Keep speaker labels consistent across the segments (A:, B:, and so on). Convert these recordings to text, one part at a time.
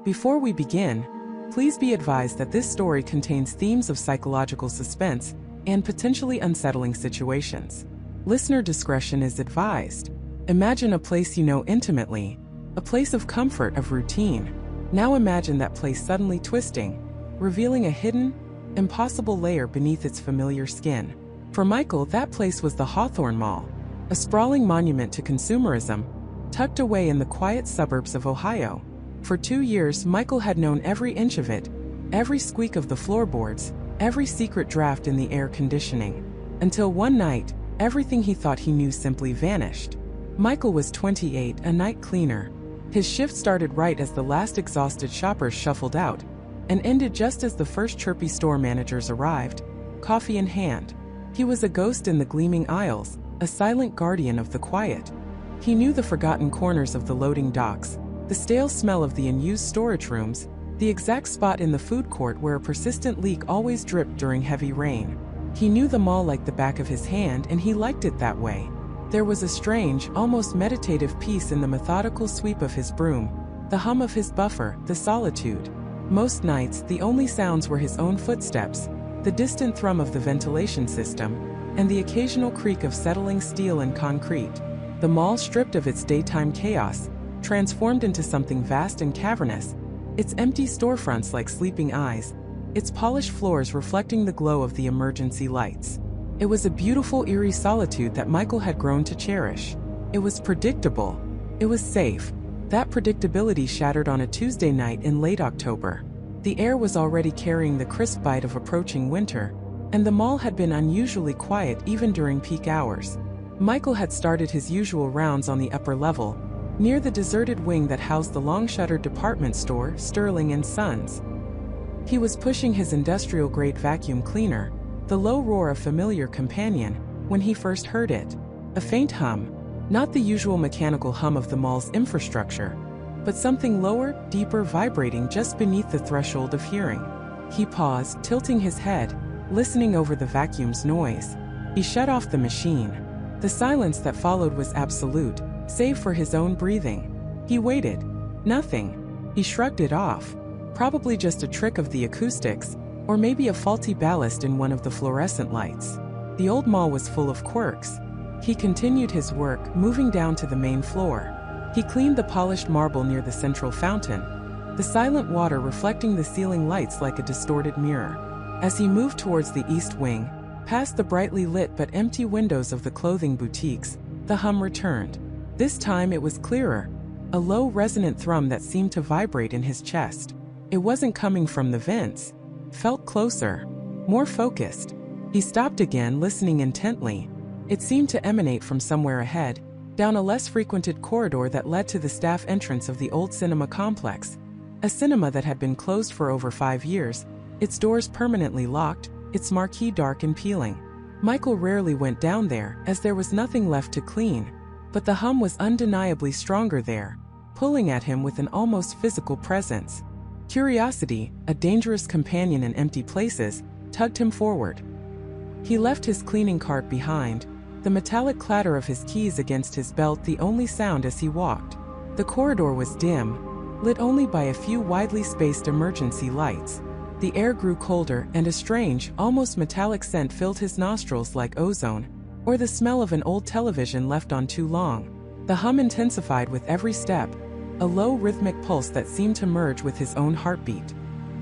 A: Before we begin, please be advised that this story contains themes of psychological suspense and potentially unsettling situations. Listener discretion is advised. Imagine a place you know intimately, a place of comfort, of routine. Now imagine that place suddenly twisting, revealing a hidden, impossible layer beneath its familiar skin. For Michael, that place was the Hawthorne Mall, a sprawling monument to consumerism, tucked away in the quiet suburbs of Ohio. For 2 years, Michael had known every inch of it, every squeak of the floorboards, every secret draft in the air conditioning. Until one night, everything he thought he knew simply vanished. Michael was 28, a night cleaner. His shift started right as the last exhausted shoppers shuffled out, and ended just as the first chirpy store managers arrived, coffee in hand. He was a ghost in the gleaming aisles, a silent guardian of the quiet. He knew the forgotten corners of the loading docks, the stale smell of the unused storage rooms, the exact spot in the food court where a persistent leak always dripped during heavy rain. He knew the mall like the back of his hand, and he liked it that way. There was a strange, almost meditative peace in the methodical sweep of his broom, the hum of his buffer, the solitude. Most nights, the only sounds were his own footsteps, the distant thrum of the ventilation system, and the occasional creak of settling steel and concrete. The mall, stripped of its daytime chaos, transformed into something vast and cavernous, its empty storefronts like sleeping eyes, its polished floors reflecting the glow of the emergency lights. It was a beautiful, eerie solitude that Michael had grown to cherish. It was predictable. It was safe. That predictability shattered on a Tuesday night in late October. The air was already carrying the crisp bite of approaching winter, and the mall had been unusually quiet even during peak hours. Michael had started his usual rounds on the upper level, near the deserted wing that housed the long-shuttered department store, Sterling & Sons. He was pushing his industrial-grade vacuum cleaner, the low roar a familiar companion, when he first heard it. A faint hum, not the usual mechanical hum of the mall's infrastructure, but something lower, deeper, vibrating just beneath the threshold of hearing. He paused, tilting his head, listening over the vacuum's noise. He shut off the machine. The silence that followed was absolute, save for his own breathing. He waited. Nothing. He shrugged it off. Probably just a trick of the acoustics, or maybe a faulty ballast in one of the fluorescent lights. The old mall was full of quirks. He continued his work, moving down to the main floor. He cleaned the polished marble near the central fountain, the silent water reflecting the ceiling lights like a distorted mirror. As he moved towards the east wing, past the brightly lit but empty windows of the clothing boutiques, the hum returned. This time it was clearer, a low resonant thrum that seemed to vibrate in his chest. It wasn't coming from the vents. Felt closer, more focused. He stopped again, listening intently. It seemed to emanate from somewhere ahead, down a less frequented corridor that led to the staff entrance of the old cinema complex, a cinema that had been closed for over 5 years, its doors permanently locked, its marquee dark and peeling. Michael rarely went down there, as there was nothing left to clean, but the hum was undeniably stronger there, pulling at him with an almost physical presence. Curiosity, a dangerous companion in empty places, tugged him forward. He left his cleaning cart behind, the metallic clatter of his keys against his belt the only sound as he walked. The corridor was dim, lit only by a few widely spaced emergency lights. The air grew colder, and a strange, almost metallic scent filled his nostrils like ozone, or the smell of an old television left on too long. The hum intensified with every step, a low rhythmic pulse that seemed to merge with his own heartbeat.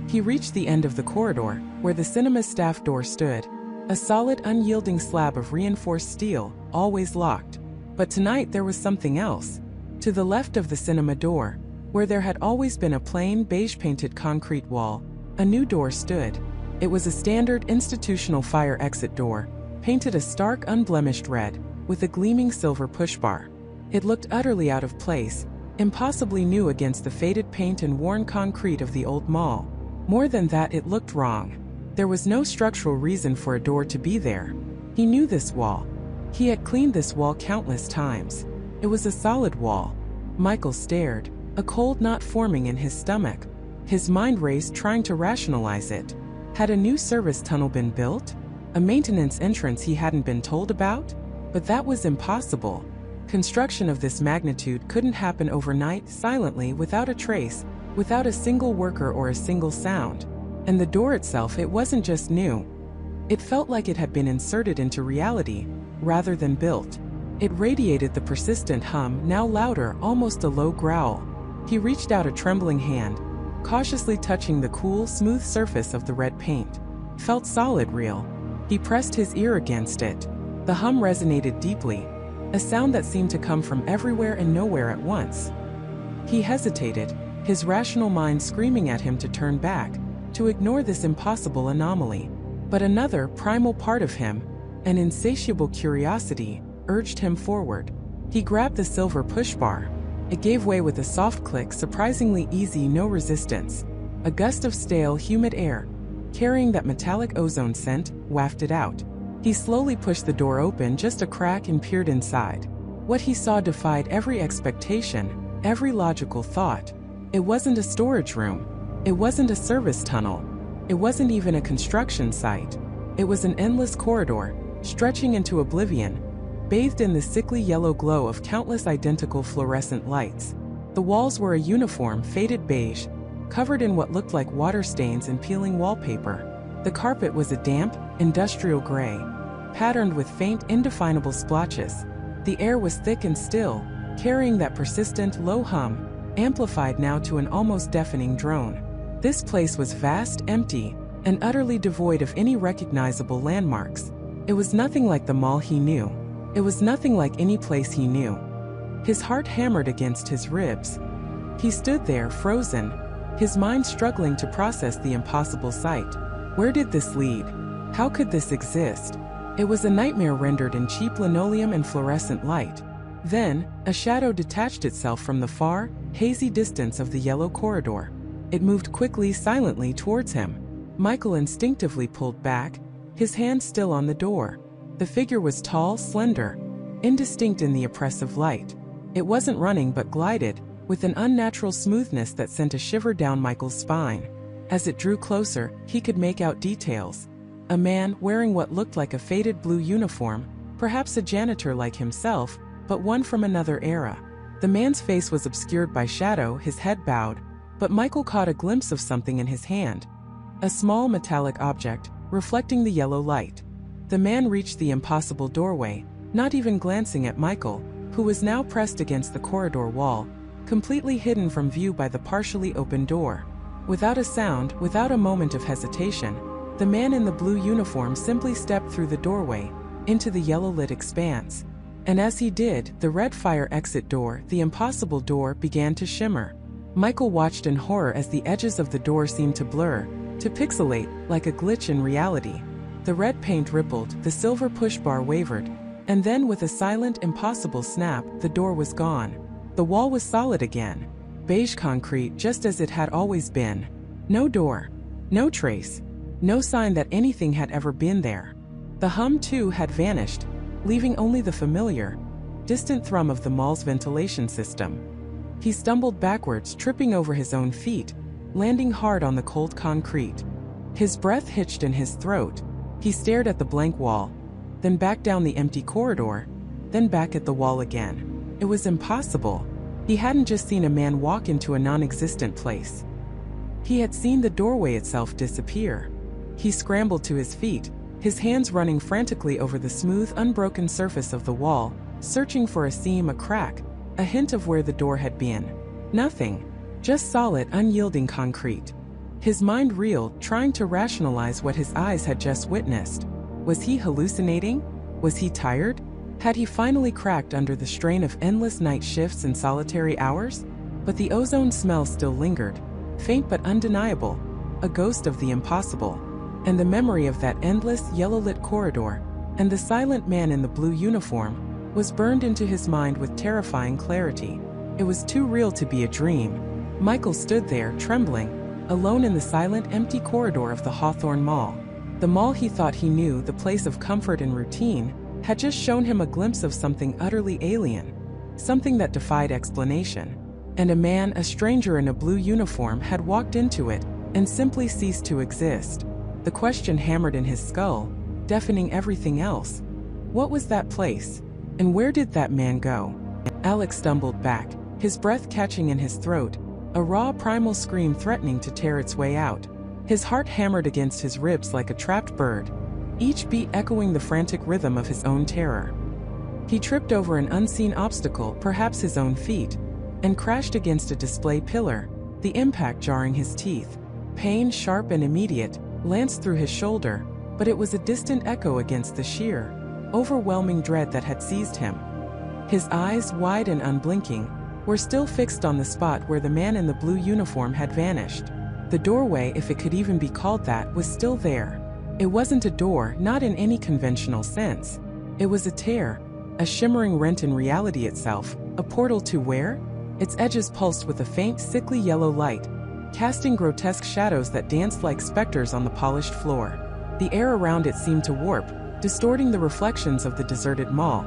A: He reached the end of the corridor, where the cinema's staff door stood, a solid, unyielding slab of reinforced steel, always locked. But tonight there was something else. To the left of the cinema door, where there had always been a plain, beige-painted concrete wall, a new door stood. It was a standard institutional fire exit door, painted a stark, unblemished red, with a gleaming silver pushbar. It looked utterly out of place, impossibly new against the faded paint and worn concrete of the old mall. More than that, it looked wrong. There was no structural reason for a door to be there. He knew this wall. He had cleaned this wall countless times. It was a solid wall. Michael stared, a cold knot forming in his stomach. His mind raced, trying to rationalize it. Had a new service tunnel been built? A maintenance entrance he hadn't been told about? But that was impossible. Construction of this magnitude couldn't happen overnight, silently, without a trace, without a single worker or a single sound. And the door itself, it wasn't just new. It felt like it had been inserted into reality, rather than built. It radiated the persistent hum, now louder, almost a low growl. He reached out a trembling hand, cautiously touching the cool, smooth surface of the red paint. Felt solid, real. He pressed his ear against it. The hum resonated deeply, a sound that seemed to come from everywhere and nowhere at once. He hesitated, his rational mind screaming at him to turn back, to ignore this impossible anomaly. But another primal part of him, an insatiable curiosity, urged him forward. He grabbed the silver push bar. It gave way with a soft click, surprisingly easy, no resistance. A gust of stale, humid air, carrying that metallic ozone scent, wafted out. He slowly pushed the door open just a crack and peered inside. What he saw defied every expectation, every logical thought. It wasn't a storage room. It wasn't a service tunnel. It wasn't even a construction site. It was an endless corridor, stretching into oblivion, bathed in the sickly yellow glow of countless identical fluorescent lights. The walls were a uniform, faded beige, covered in what looked like water stains and peeling wallpaper. The carpet was a damp, industrial gray, patterned with faint, indefinable splotches. The air was thick and still, carrying that persistent, low hum, amplified now to an almost deafening drone. This place was vast, empty, and utterly devoid of any recognizable landmarks. It was nothing like the mall he knew. It was nothing like any place he knew. His heart hammered against his ribs. He stood there, frozen, his mind struggling to process the impossible sight. Where did this lead? How could this exist? It was a nightmare rendered in cheap linoleum and fluorescent light. Then, a shadow detached itself from the far, hazy distance of the yellow corridor. It moved quickly, silently towards him. Michael instinctively pulled back, his hand still on the door. The figure was tall, slender, indistinct in the oppressive light. It wasn't running but glided, with an unnatural smoothness that sent a shiver down Michael's spine. As it drew closer, he could make out details. A man wearing what looked like a faded blue uniform, perhaps a janitor like himself, but one from another era. The man's face was obscured by shadow, his head bowed, but Michael caught a glimpse of something in his hand. A small metallic object, reflecting the yellow light. The man reached the impossible doorway, not even glancing at Michael, who was now pressed against the corridor wall, completely hidden from view by the partially open door. Without a sound, without a moment of hesitation, the man in the blue uniform simply stepped through the doorway, into the yellow-lit expanse. And as he did, the red fire exit door, the impossible door, began to shimmer. Michael watched in horror as the edges of the door seemed to blur, to pixelate, like a glitch in reality. The red paint rippled, the silver push bar wavered, and then with a silent, impossible snap, the door was gone. The wall was solid again. Beige concrete, just as it had always been. No door. No trace. No sign that anything had ever been there. The hum, too, had vanished, leaving only the familiar, distant thrum of the mall's ventilation system. He stumbled backwards, tripping over his own feet, landing hard on the cold concrete. His breath hitched in his throat. He stared at the blank wall, then back down the empty corridor, then back at the wall again. It was impossible. He hadn't just seen a man walk into a non-existent place. He had seen the doorway itself disappear. He scrambled to his feet, his hands running frantically over the smooth, unbroken surface of the wall, searching for a seam, a crack, a hint of where the door had been. Nothing. Just solid, unyielding concrete. His mind reeled, trying to rationalize what his eyes had just witnessed. Was he hallucinating? Was he tired? Had he finally cracked under the strain of endless night shifts and solitary hours? But the ozone smell still lingered, faint but undeniable, a ghost of the impossible. And the memory of that endless, yellow-lit corridor, and the silent man in the blue uniform, was burned into his mind with terrifying clarity. It was too real to be a dream. Michael stood there, trembling, alone in the silent, empty corridor of the Hawthorne Mall. The mall he thought he knew, the place of comfort and routine, had just shown him a glimpse of something utterly alien, something that defied explanation. And a man, a stranger in a blue uniform, had walked into it and simply ceased to exist. The question hammered in his skull, deafening everything else. What was that place? And where did that man go? Alex stumbled back, his breath catching in his throat, a raw primal scream threatening to tear its way out. His heart hammered against his ribs like a trapped bird, each beat echoing the frantic rhythm of his own terror. He tripped over an unseen obstacle, perhaps his own feet, and crashed against a display pillar, the impact jarring his teeth. Pain, sharp and immediate, lanced through his shoulder, but it was a distant echo against the sheer, overwhelming dread that had seized him. His eyes, wide and unblinking, were still fixed on the spot where the man in the blue uniform had vanished. The doorway, if it could even be called that, was still there. It wasn't a door, not in any conventional sense. It was a tear, a shimmering rent in reality itself, a portal to where? Its edges pulsed with a faint, sickly yellow light, casting grotesque shadows that danced like specters on the polished floor. The air around it seemed to warp, distorting the reflections of the deserted mall,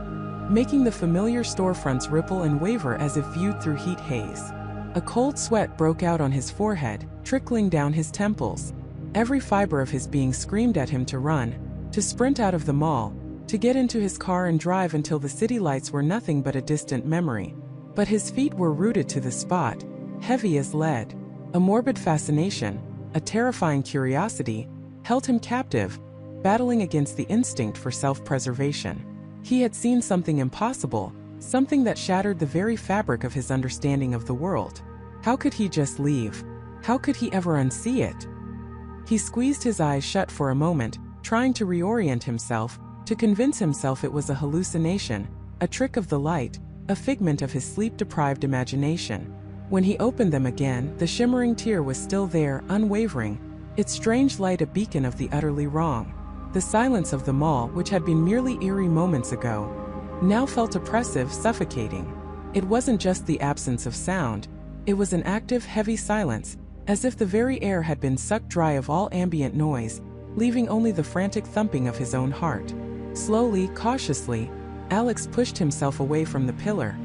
A: making the familiar storefronts ripple and waver as if viewed through heat haze. A cold sweat broke out on his forehead, trickling down his temples. Every fiber of his being screamed at him to run, to sprint out of the mall, to get into his car and drive until the city lights were nothing but a distant memory. But his feet were rooted to the spot, heavy as lead. A morbid fascination, a terrifying curiosity, held him captive, battling against the instinct for self-preservation. He had seen something impossible, something that shattered the very fabric of his understanding of the world. How could he just leave? How could he ever unsee it? He squeezed his eyes shut for a moment, trying to reorient himself, to convince himself it was a hallucination, a trick of the light, a figment of his sleep-deprived imagination. When he opened them again, the shimmering tear was still there, unwavering, its strange light a beacon of the utterly wrong. The silence of the mall, which had been merely eerie moments ago, now felt oppressive, suffocating. It wasn't just the absence of sound, it was an active, heavy silence, as if the very air had been sucked dry of all ambient noise, leaving only the frantic thumping of his own heart. Slowly, cautiously, Alex pushed himself away from the pillar,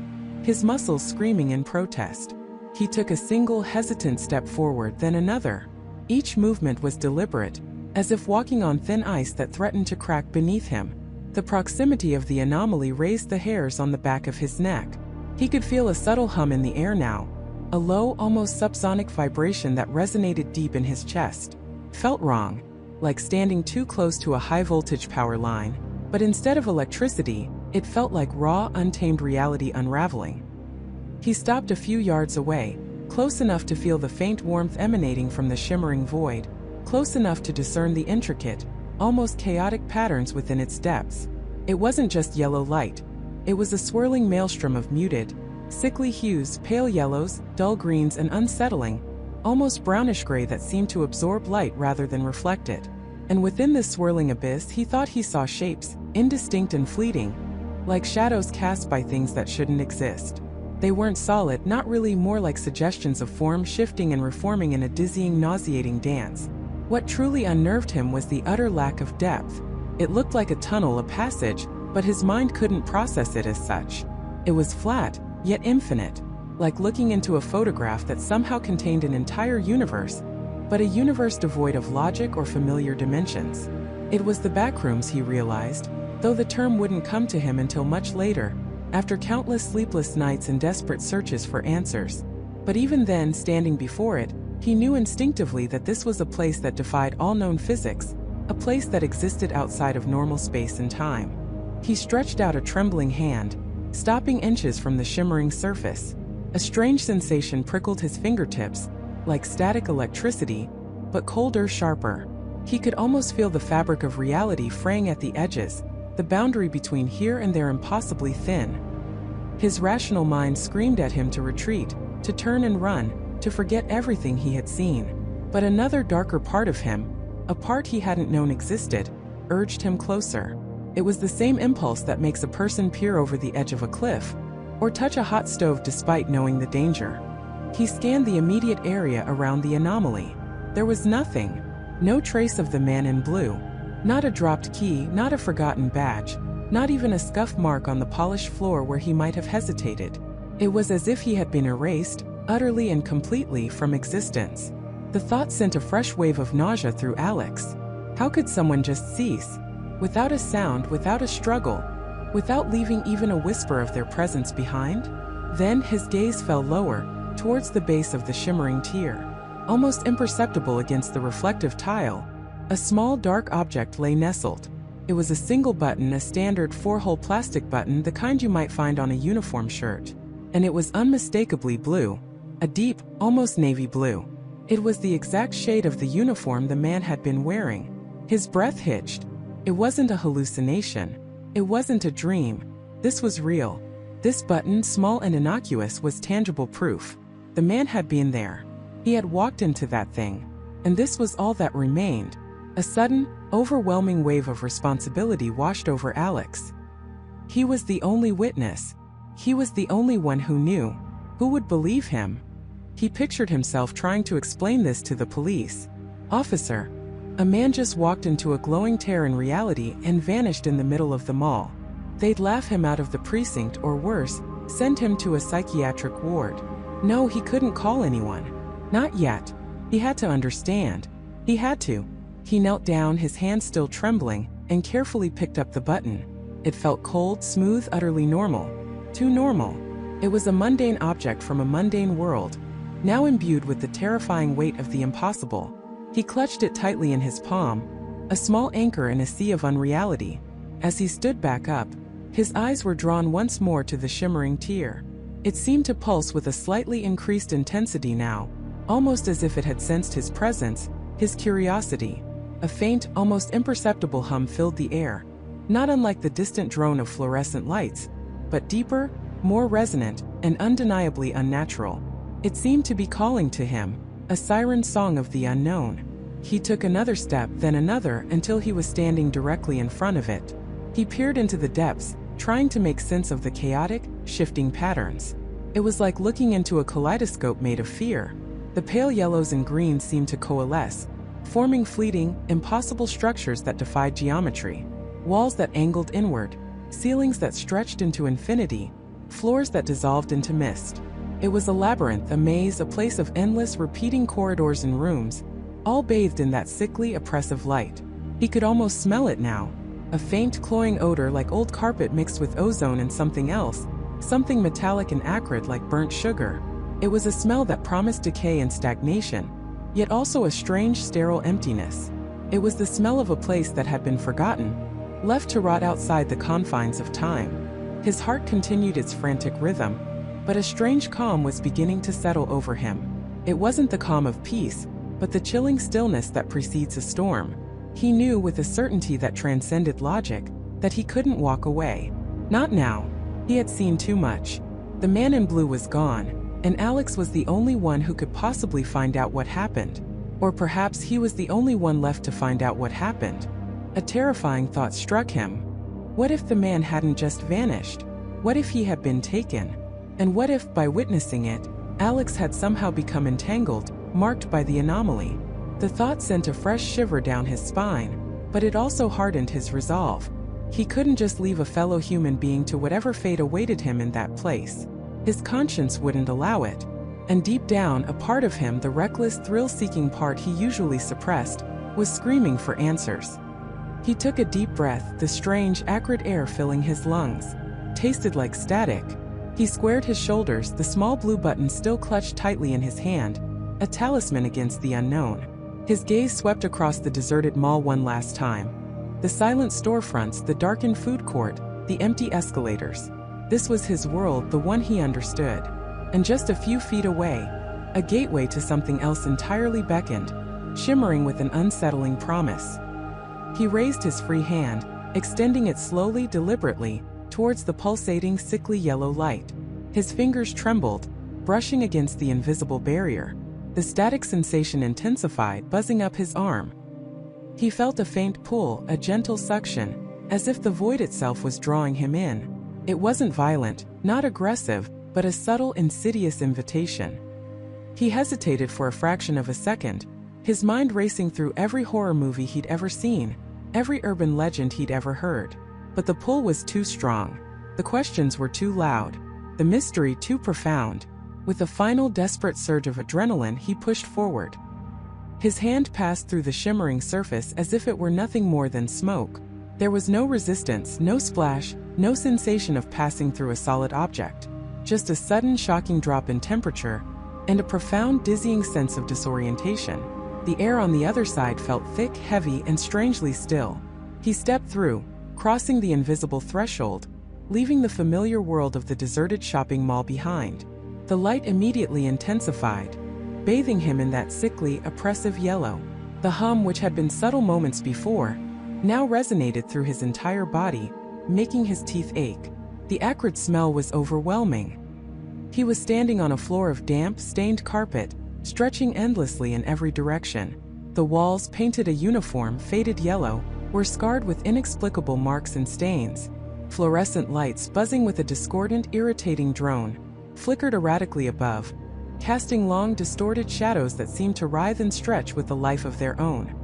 A: his muscles screaming in protest. He took a single hesitant step forward, then another. Each movement was deliberate, as if walking on thin ice that threatened to crack beneath him. The proximity of the anomaly raised the hairs on the back of his neck. He could feel a subtle hum in the air now, a low, almost subsonic vibration that resonated deep in his chest. Felt wrong, like standing too close to a high-voltage power line, but instead of electricity, it felt like raw, untamed reality unraveling. He stopped a few yards away, close enough to feel the faint warmth emanating from the shimmering void, close enough to discern the intricate, almost chaotic patterns within its depths. It wasn't just yellow light. It was a swirling maelstrom of muted, sickly hues, pale yellows, dull greens, and unsettling, almost brownish gray that seemed to absorb light rather than reflect it. And within this swirling abyss, he thought he saw shapes, indistinct and fleeting, like shadows cast by things that shouldn't exist. They weren't solid, not really, more like suggestions of form shifting and reforming in a dizzying, nauseating dance. What truly unnerved him was the utter lack of depth. It looked like a tunnel, a passage, but his mind couldn't process it as such. It was flat, yet infinite, like looking into a photograph that somehow contained an entire universe, but a universe devoid of logic or familiar dimensions. It was the Backrooms, he realized, though the term wouldn't come to him until much later, after countless sleepless nights and desperate searches for answers. But even then, standing before it, he knew instinctively that this was a place that defied all known physics, a place that existed outside of normal space and time. He stretched out a trembling hand, stopping inches from the shimmering surface. A strange sensation prickled his fingertips, like static electricity, but colder, sharper. He could almost feel the fabric of reality fraying at the edges, the boundary between here and there impossibly thin. His rational mind screamed at him to retreat, to turn and run, to forget everything he had seen. But another darker part of him, a part he hadn't known existed, urged him closer. It was the same impulse that makes a person peer over the edge of a cliff, or touch a hot stove despite knowing the danger. He scanned the immediate area around the anomaly. There was nothing, no trace of the man in blue. Not a dropped key, not a forgotten badge, not even a scuff mark on the polished floor where he might have hesitated. It was as if he had been erased, utterly and completely, from existence. The thought sent a fresh wave of nausea through Alex. How could someone just cease? Without a sound, without a struggle, without leaving even a whisper of their presence behind? Then his gaze fell lower, towards the base of the shimmering tier. Almost imperceptible against the reflective tile, a small dark object lay nestled. It was a single button, a standard 4-hole plastic button, the kind you might find on a uniform shirt. And it was unmistakably blue, a deep, almost navy blue. It was the exact shade of the uniform the man had been wearing. His breath hitched. It wasn't a hallucination. It wasn't a dream. This was real. This button, small and innocuous, was tangible proof. The man had been there. He had walked into that thing. And this was all that remained. A sudden, overwhelming wave of responsibility washed over Alex. He was the only witness. He was the only one who knew. Who would believe him? He pictured himself trying to explain this to the police. "Officer, a man just walked into a glowing tear in reality and vanished in the middle of the mall." They'd laugh him out of the precinct, or worse, send him to a psychiatric ward. No, he couldn't call anyone. Not yet. He had to understand. He had to. He knelt down, his hand still trembling, and carefully picked up the button. It felt cold, smooth, utterly normal. Too normal. It was a mundane object from a mundane world, now imbued with the terrifying weight of the impossible. He clutched it tightly in his palm, a small anchor in a sea of unreality. As he stood back up, his eyes were drawn once more to the shimmering tier. It seemed to pulse with a slightly increased intensity now, almost as if it had sensed his presence, his curiosity. A faint, almost imperceptible hum filled the air, not unlike the distant drone of fluorescent lights, but deeper, more resonant, and undeniably unnatural. It seemed to be calling to him, a siren song of the unknown. He took another step, then another, until he was standing directly in front of it. He peered into the depths, trying to make sense of the chaotic, shifting patterns. It was like looking into a kaleidoscope made of fear. The pale yellows and greens seemed to coalesce, forming fleeting, impossible structures that defied geometry. Walls that angled inward, ceilings that stretched into infinity, floors that dissolved into mist. It was a labyrinth, a maze, a place of endless, repeating corridors and rooms, all bathed in that sickly, oppressive light. He could almost smell it now. A faint, cloying odor like old carpet mixed with ozone and something else, something metallic and acrid like burnt sugar. It was a smell that promised decay and stagnation, yet also a strange, sterile emptiness. It was the smell of a place that had been forgotten, left to rot outside the confines of time. His heart continued its frantic rhythm, but a strange calm was beginning to settle over him. It wasn't the calm of peace, but the chilling stillness that precedes a storm. He knew with a certainty that transcended logic that he couldn't walk away. Not now. He had seen too much. The man in blue was gone, and Alex was the only one who could possibly find out what happened. Or perhaps he was the only one left to find out what happened. A terrifying thought struck him. What if the man hadn't just vanished? What if he had been taken? And what if, by witnessing it, Alex had somehow become entangled, marked by the anomaly? The thought sent a fresh shiver down his spine, but it also hardened his resolve. He couldn't just leave a fellow human being to whatever fate awaited him in that place. His conscience wouldn't allow it. And deep down, a part of him, the reckless, thrill-seeking part he usually suppressed, was screaming for answers. He took a deep breath, the strange, acrid air filling his lungs. Tasted like static. He squared his shoulders, the small blue button still clutched tightly in his hand, a talisman against the unknown. His gaze swept across the deserted mall one last time. The silent storefronts, the darkened food court, the empty escalators. This was his world, the one he understood. And just a few feet away, a gateway to something else entirely beckoned, shimmering with an unsettling promise. He raised his free hand, extending it slowly, deliberately, towards the pulsating, sickly yellow light. His fingers trembled, brushing against the invisible barrier. The static sensation intensified, buzzing up his arm. He felt a faint pull, a gentle suction, as if the void itself was drawing him in. It wasn't violent, not aggressive, but a subtle, insidious invitation. He hesitated for a fraction of a second, his mind racing through every horror movie he'd ever seen, every urban legend he'd ever heard. But the pull was too strong. The questions were too loud. The mystery too profound. With a final desperate surge of adrenaline, he pushed forward. His hand passed through the shimmering surface as if it were nothing more than smoke. There was no resistance, no splash, no sensation of passing through a solid object. Just a sudden, shocking drop in temperature, and a profound, dizzying sense of disorientation. The air on the other side felt thick, heavy, and strangely still. He stepped through, crossing the invisible threshold, leaving the familiar world of the deserted shopping mall behind. The light immediately intensified, bathing him in that sickly, oppressive yellow. The hum, which had been subtle moments before, now resonated through his entire body, making his teeth ache. The acrid smell was overwhelming. He was standing on a floor of damp, stained carpet, stretching endlessly in every direction. The walls, painted a uniform, faded yellow, were scarred with inexplicable marks and stains. Fluorescent lights, buzzing with a discordant, irritating drone, flickered erratically above, casting long, distorted shadows that seemed to writhe and stretch with a life of their own.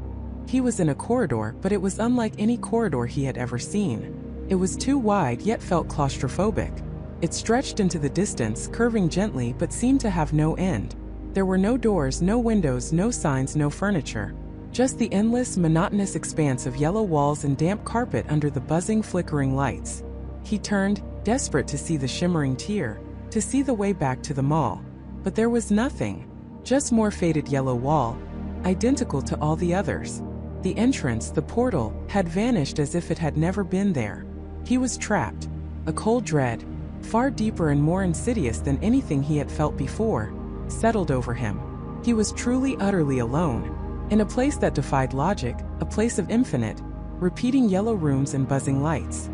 A: He was in a corridor, but it was unlike any corridor he had ever seen. It was too wide, yet felt claustrophobic. It stretched into the distance, curving gently, but seemed to have no end. There were no doors, no windows, no signs, no furniture. Just the endless, monotonous expanse of yellow walls and damp carpet under the buzzing, flickering lights. He turned, desperate to see the shimmering tier, to see the way back to the mall. But there was nothing. Just more faded yellow wall, identical to all the others. The entrance, the portal, had vanished as if it had never been there. He was trapped. A cold dread, far deeper and more insidious than anything he had felt before, settled over him. He was truly, utterly alone. In a place that defied logic, a place of infinite, repeating yellow rooms and buzzing lights.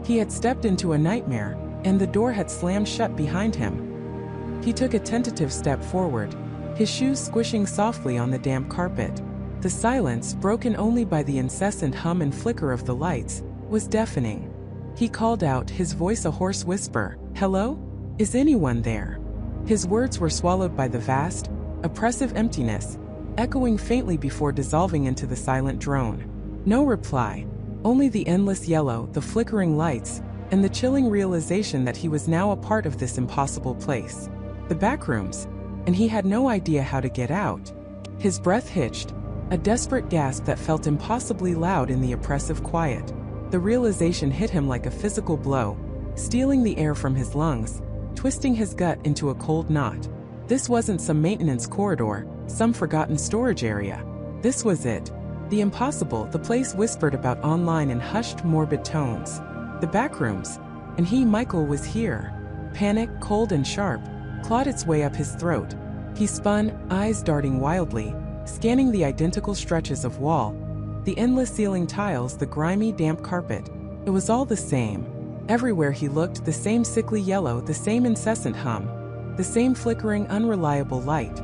A: He had stepped into a nightmare, and the door had slammed shut behind him. He took a tentative step forward, his shoes squishing softly on the damp carpet. The silence, broken only by the incessant hum and flicker of the lights, was deafening. He called out, his voice a hoarse whisper, "Hello? Is anyone there?" His words were swallowed by the vast, oppressive emptiness, echoing faintly before dissolving into the silent drone. No reply, only the endless yellow, the flickering lights, and the chilling realization that he was now a part of this impossible place. The backrooms, and he had no idea how to get out. His breath hitched, a desperate gasp that felt impossibly loud in the oppressive quiet. The realization hit him like a physical blow, stealing the air from his lungs, twisting his gut into a cold knot. This wasn't some maintenance corridor, some forgotten storage area. This was it. The impossible, the place whispered about online in hushed, morbid tones. The backrooms, and he, Michael, was here. Panic, cold and sharp, clawed its way up his throat. He spun, eyes darting wildly, scanning the identical stretches of wall, the endless ceiling tiles, the grimy, damp carpet. It was all the same. Everywhere he looked, the same sickly yellow, the same incessant hum, the same flickering, unreliable light.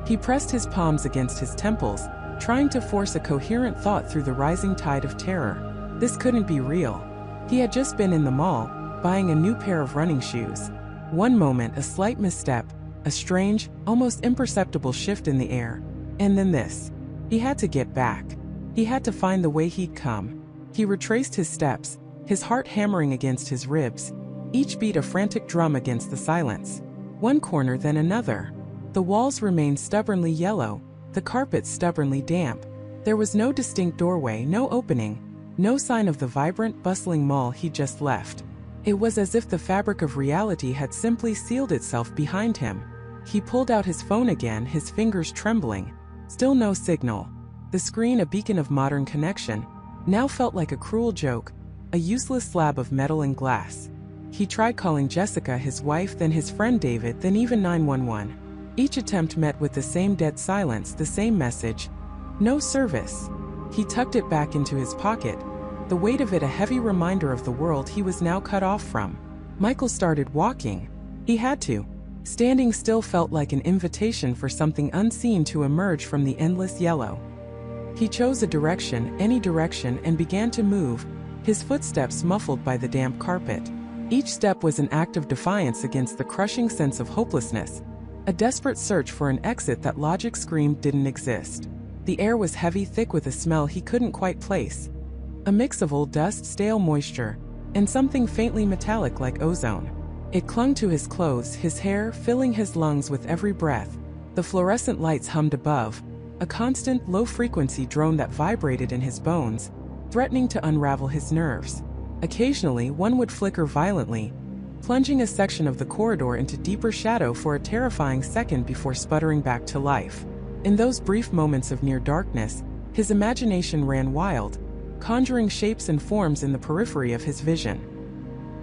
A: He pressed his palms against his temples, trying to force a coherent thought through the rising tide of terror. This couldn't be real. He had just been in the mall, buying a new pair of running shoes. One moment, a slight misstep, a strange, almost imperceptible shift in the air, and then this. He had to get back. He had to find the way he'd come. He retraced his steps, his heart hammering against his ribs, each beat a frantic drum against the silence. One corner, then another. The walls remained stubbornly yellow, the carpet stubbornly damp. There was no distinct doorway, no opening, no sign of the vibrant, bustling mall he'd just left. It was as if the fabric of reality had simply sealed itself behind him. He pulled out his phone again, his fingers trembling. Still no signal. The screen, a beacon of modern connection, now felt like a cruel joke, a useless slab of metal and glass. He tried calling Jessica, his wife, then his friend David, then even 911. Each attempt met with the same dead silence, the same message: no service. He tucked it back into his pocket, the weight of it a heavy reminder of the world he was now cut off from. Michael started walking. He had to. Standing still felt like an invitation for something unseen to emerge from the endless yellow. He chose a direction, any direction, and began to move, his footsteps muffled by the damp carpet. Each step was an act of defiance against the crushing sense of hopelessness, a desperate search for an exit that logic screamed didn't exist. The air was heavy, thick with a smell he couldn't quite place. A mix of old dust, stale moisture, and something faintly metallic like ozone. It clung to his clothes, his hair, filling his lungs with every breath. The fluorescent lights hummed above, a constant, low-frequency drone that vibrated in his bones, threatening to unravel his nerves. Occasionally, one would flicker violently, plunging a section of the corridor into deeper shadow for a terrifying second before sputtering back to life. In those brief moments of near darkness, his imagination ran wild, conjuring shapes and forms in the periphery of his vision.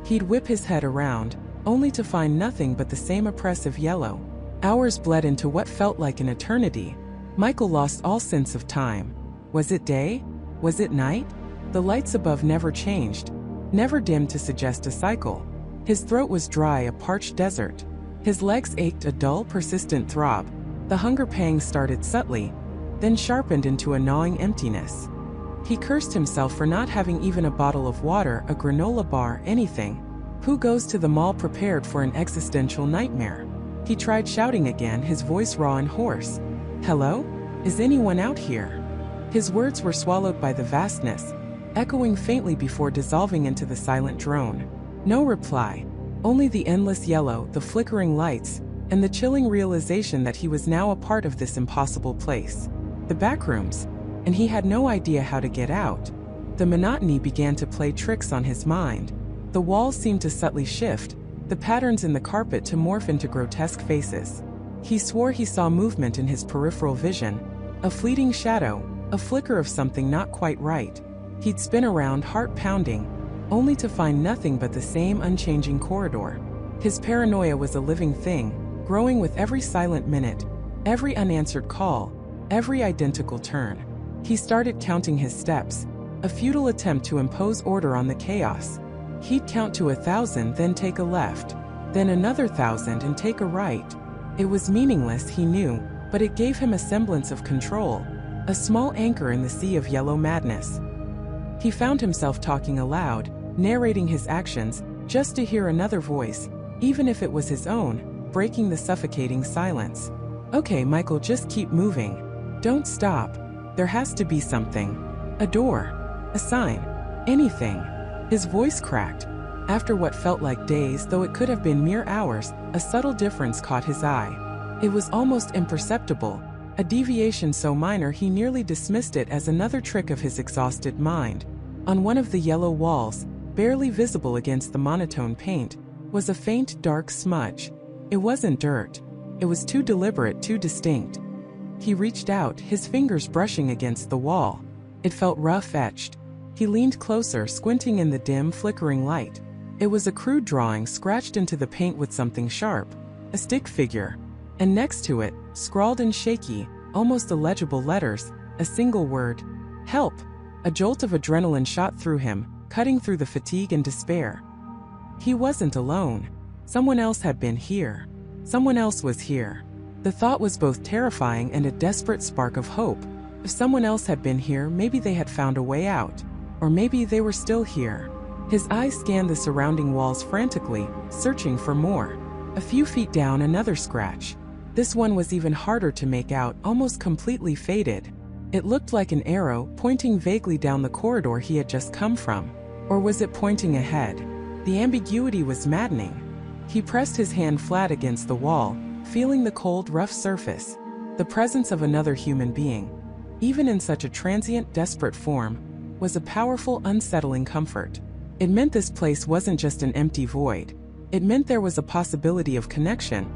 A: He'd whip his head around, only to find nothing but the same oppressive yellow. Hours bled into what felt like an eternity. Michael lost all sense of time. Was it day? Was it night? The lights above never changed, never dimmed to suggest a cycle. His throat was dry, a parched desert. His legs ached, a dull, persistent throb. The hunger pangs started subtly, then sharpened into a gnawing emptiness. He cursed himself for not having even a bottle of water, a granola bar, anything. Who goes to the mall prepared for an existential nightmare? He tried shouting again, his voice raw and hoarse. "Hello? Is anyone out here?" His words were swallowed by the vastness, echoing faintly before dissolving into the silent drone. No reply, only the endless yellow, the flickering lights, and the chilling realization that he was now a part of this impossible place. The Backrooms, and he had no idea how to get out. The monotony began to play tricks on his mind. The walls seemed to subtly shift, the patterns in the carpet to morph into grotesque faces. He swore he saw movement in his peripheral vision, a fleeting shadow, a flicker of something not quite right. He'd spin around, heart pounding, only to find nothing but the same unchanging corridor. His paranoia was a living thing, growing with every silent minute, every unanswered call, every identical turn. He started counting his steps, a futile attempt to impose order on the chaos. He'd count to 1,000, then take a left, then another 1,000 and take a right. It was meaningless, he knew, but it gave him a semblance of control, a small anchor in the sea of yellow madness. He found himself talking aloud, narrating his actions, just to hear another voice, even if it was his own, breaking the suffocating silence. "Okay, Michael, just keep moving. Don't stop. There has to be something. A door. A sign. Anything." His voice cracked. After what felt like days, though it could have been mere hours, a subtle difference caught his eye. It was almost imperceptible, a deviation so minor he nearly dismissed it as another trick of his exhausted mind. On one of the yellow walls, barely visible against the monotone paint, was a faint, dark smudge. It wasn't dirt. It was too deliberate, too distinct. He reached out, his fingers brushing against the wall. It felt rough, etched. He leaned closer, squinting in the dim, flickering light. It was a crude drawing scratched into the paint with something sharp, a stick figure. And next to it, scrawled in shaky, almost illegible letters, a single word: help. A jolt of adrenaline shot through him, cutting through the fatigue and despair. He wasn't alone. Someone else had been here. Someone else was here. The thought was both terrifying and a desperate spark of hope. If someone else had been here, maybe they had found a way out. Or maybe they were still here. His eyes scanned the surrounding walls frantically, searching for more. A few feet down, another scratch. This one was even harder to make out, almost completely faded. It looked like an arrow, pointing vaguely down the corridor he had just come from. Or was it pointing ahead? The ambiguity was maddening. He pressed his hand flat against the wall, feeling the cold, rough surface. The presence of another human being, even in such a transient, desperate form, was a powerful, unsettling comfort. It meant this place wasn't just an empty void. It meant there was a possibility of connection,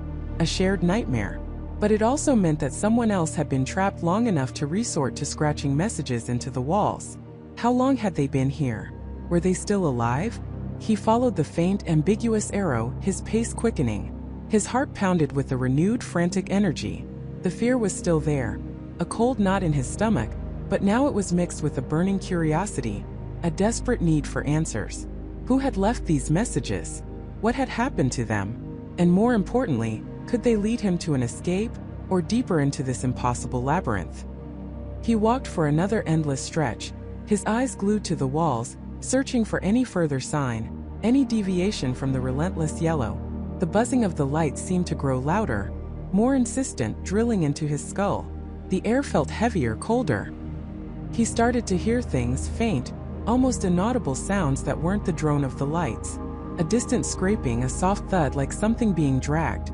A: a shared nightmare. But it also meant that someone else had been trapped long enough to resort to scratching messages into the walls. How long had they been here? Were they still alive? He followed the faint, ambiguous arrow, his pace quickening. His heart pounded with a renewed, frantic energy. The fear was still there, a cold knot in his stomach, but now it was mixed with a burning curiosity, a desperate need for answers. Who had left these messages? What had happened to them? And more importantly, could they lead him to an escape, or deeper into this impossible labyrinth? He walked for another endless stretch, his eyes glued to the walls, searching for any further sign, any deviation from the relentless yellow. The buzzing of the lights seemed to grow louder, more insistent, drilling into his skull. The air felt heavier, colder. He started to hear things, faint, almost inaudible sounds that weren't the drone of the lights. A distant scraping, a soft thud like something being dragged.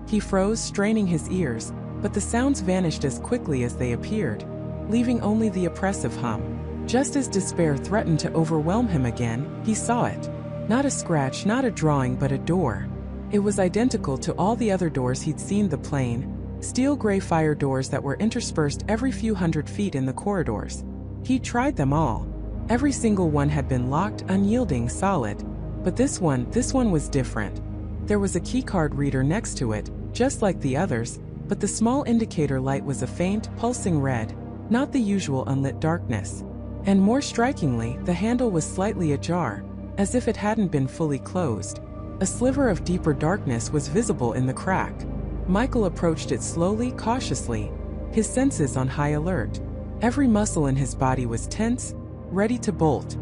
A: He froze, straining his ears, but the sounds vanished as quickly as they appeared, leaving only the oppressive hum. Just as despair threatened to overwhelm him again, he saw it. Not a scratch, not a drawing, but a door. It was identical to all the other doors he'd seen, the plain, steel gray fire doors that were interspersed every few hundred feet in the corridors. He'd tried them all. Every single one had been locked, unyielding, solid. But this one was different. There was a keycard reader next to it, just like the others, but the small indicator light was a faint, pulsing red, not the usual unlit darkness. And more strikingly, the handle was slightly ajar, as if it hadn't been fully closed. A sliver of deeper darkness was visible in the crack. Michael approached it slowly, cautiously, his senses on high alert. Every muscle in his body was tense, ready to bolt.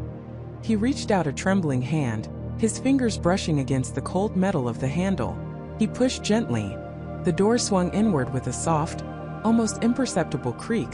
A: He reached out a trembling hand, his fingers brushing against the cold metal of the handle. He pushed gently. The door swung inward with a soft, almost imperceptible creak,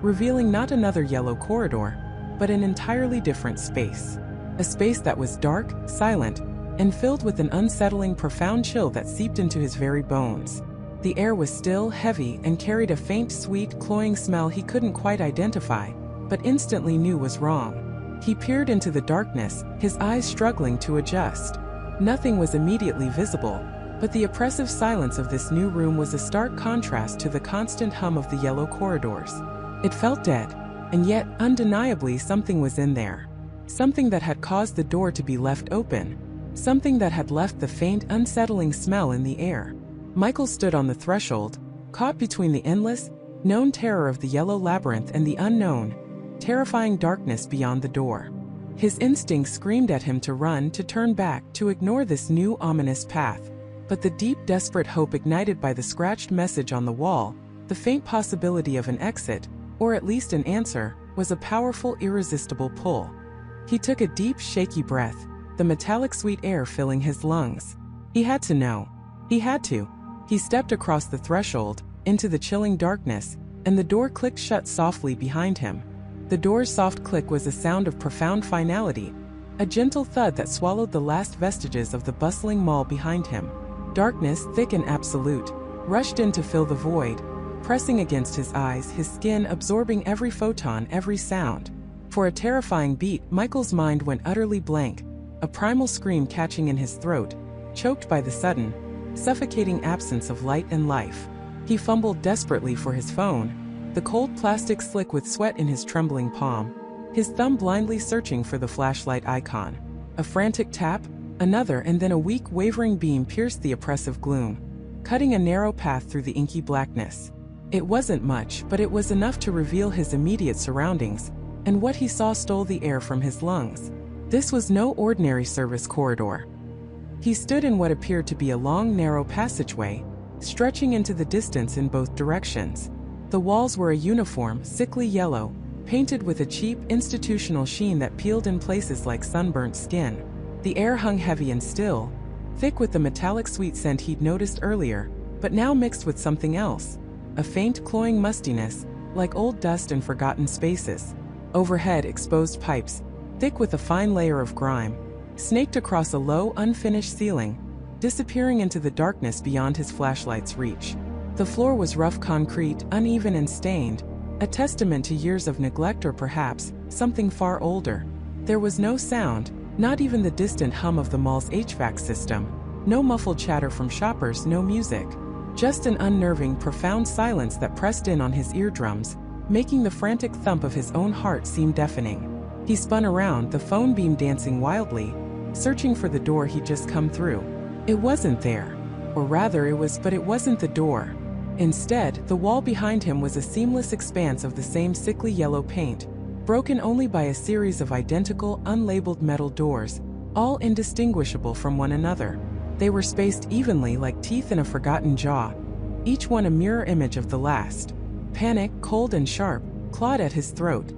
A: revealing not another yellow corridor, but an entirely different space. A space that was dark, silent, and filled with an unsettling, profound chill that seeped into his very bones. The air was still, heavy, and carried a faint, sweet, cloying smell he couldn't quite identify, but instantly knew was wrong. He peered into the darkness, his eyes struggling to adjust. Nothing was immediately visible, but the oppressive silence of this new room was a stark contrast to the constant hum of the yellow corridors. It felt dead, and yet, undeniably, something was in there. Something that had caused the door to be left open. Something that had left the faint, unsettling smell in the air. Michael stood on the threshold, caught between the endless, known terror of the yellow labyrinth and the unknown, terrifying darkness beyond the door. His instincts screamed at him to run, to turn back, to ignore this new, ominous path. But the deep, desperate hope ignited by the scratched message on the wall, the faint possibility of an exit, or at least an answer, was a powerful, irresistible pull. He took a deep, shaky breath, the metallic sweet air filling his lungs. He had to know. He had to. He stepped across the threshold, into the chilling darkness, and the door clicked shut softly behind him. The door's soft click was a sound of profound finality, a gentle thud that swallowed the last vestiges of the bustling mall behind him. Darkness, thick and absolute, rushed in to fill the void, pressing against his eyes, his skin absorbing every photon, every sound. For a terrifying beat, Michael's mind went utterly blank, a primal scream catching in his throat, choked by the sudden, suffocating absence of light and life. He fumbled desperately for his phone, the cold plastic slick with sweat in his trembling palm, his thumb blindly searching for the flashlight icon. A frantic tap, another, and then a weak, wavering beam pierced the oppressive gloom, cutting a narrow path through the inky blackness. It wasn't much, but it was enough to reveal his immediate surroundings, and what he saw stole the air from his lungs. This was no ordinary service corridor. He stood in what appeared to be a long, narrow passageway, stretching into the distance in both directions. The walls were a uniform, sickly yellow, painted with a cheap, institutional sheen that peeled in places like sunburnt skin. The air hung heavy and still, thick with the metallic sweet scent he'd noticed earlier, but now mixed with something else. A faint, cloying mustiness, like old dust in forgotten spaces. Overhead, exposed pipes, thick with a fine layer of grime, snaked across a low, unfinished ceiling, disappearing into the darkness beyond his flashlight's reach. The floor was rough concrete, uneven and stained, a testament to years of neglect or perhaps something far older. There was no sound, not even the distant hum of the mall's HVAC system, no muffled chatter from shoppers, no music. Just an unnerving, profound silence that pressed in on his eardrums, making the frantic thump of his own heart seem deafening. He spun around, the phone beam dancing wildly, searching for the door he'd just come through. It wasn't there. Or rather it was, but it wasn't the door. Instead, the wall behind him was a seamless expanse of the same sickly yellow paint, broken only by a series of identical, unlabeled metal doors, all indistinguishable from one another. They were spaced evenly like teeth in a forgotten jaw, each one a mirror image of the last. Panic, cold and sharp, clawed at his throat.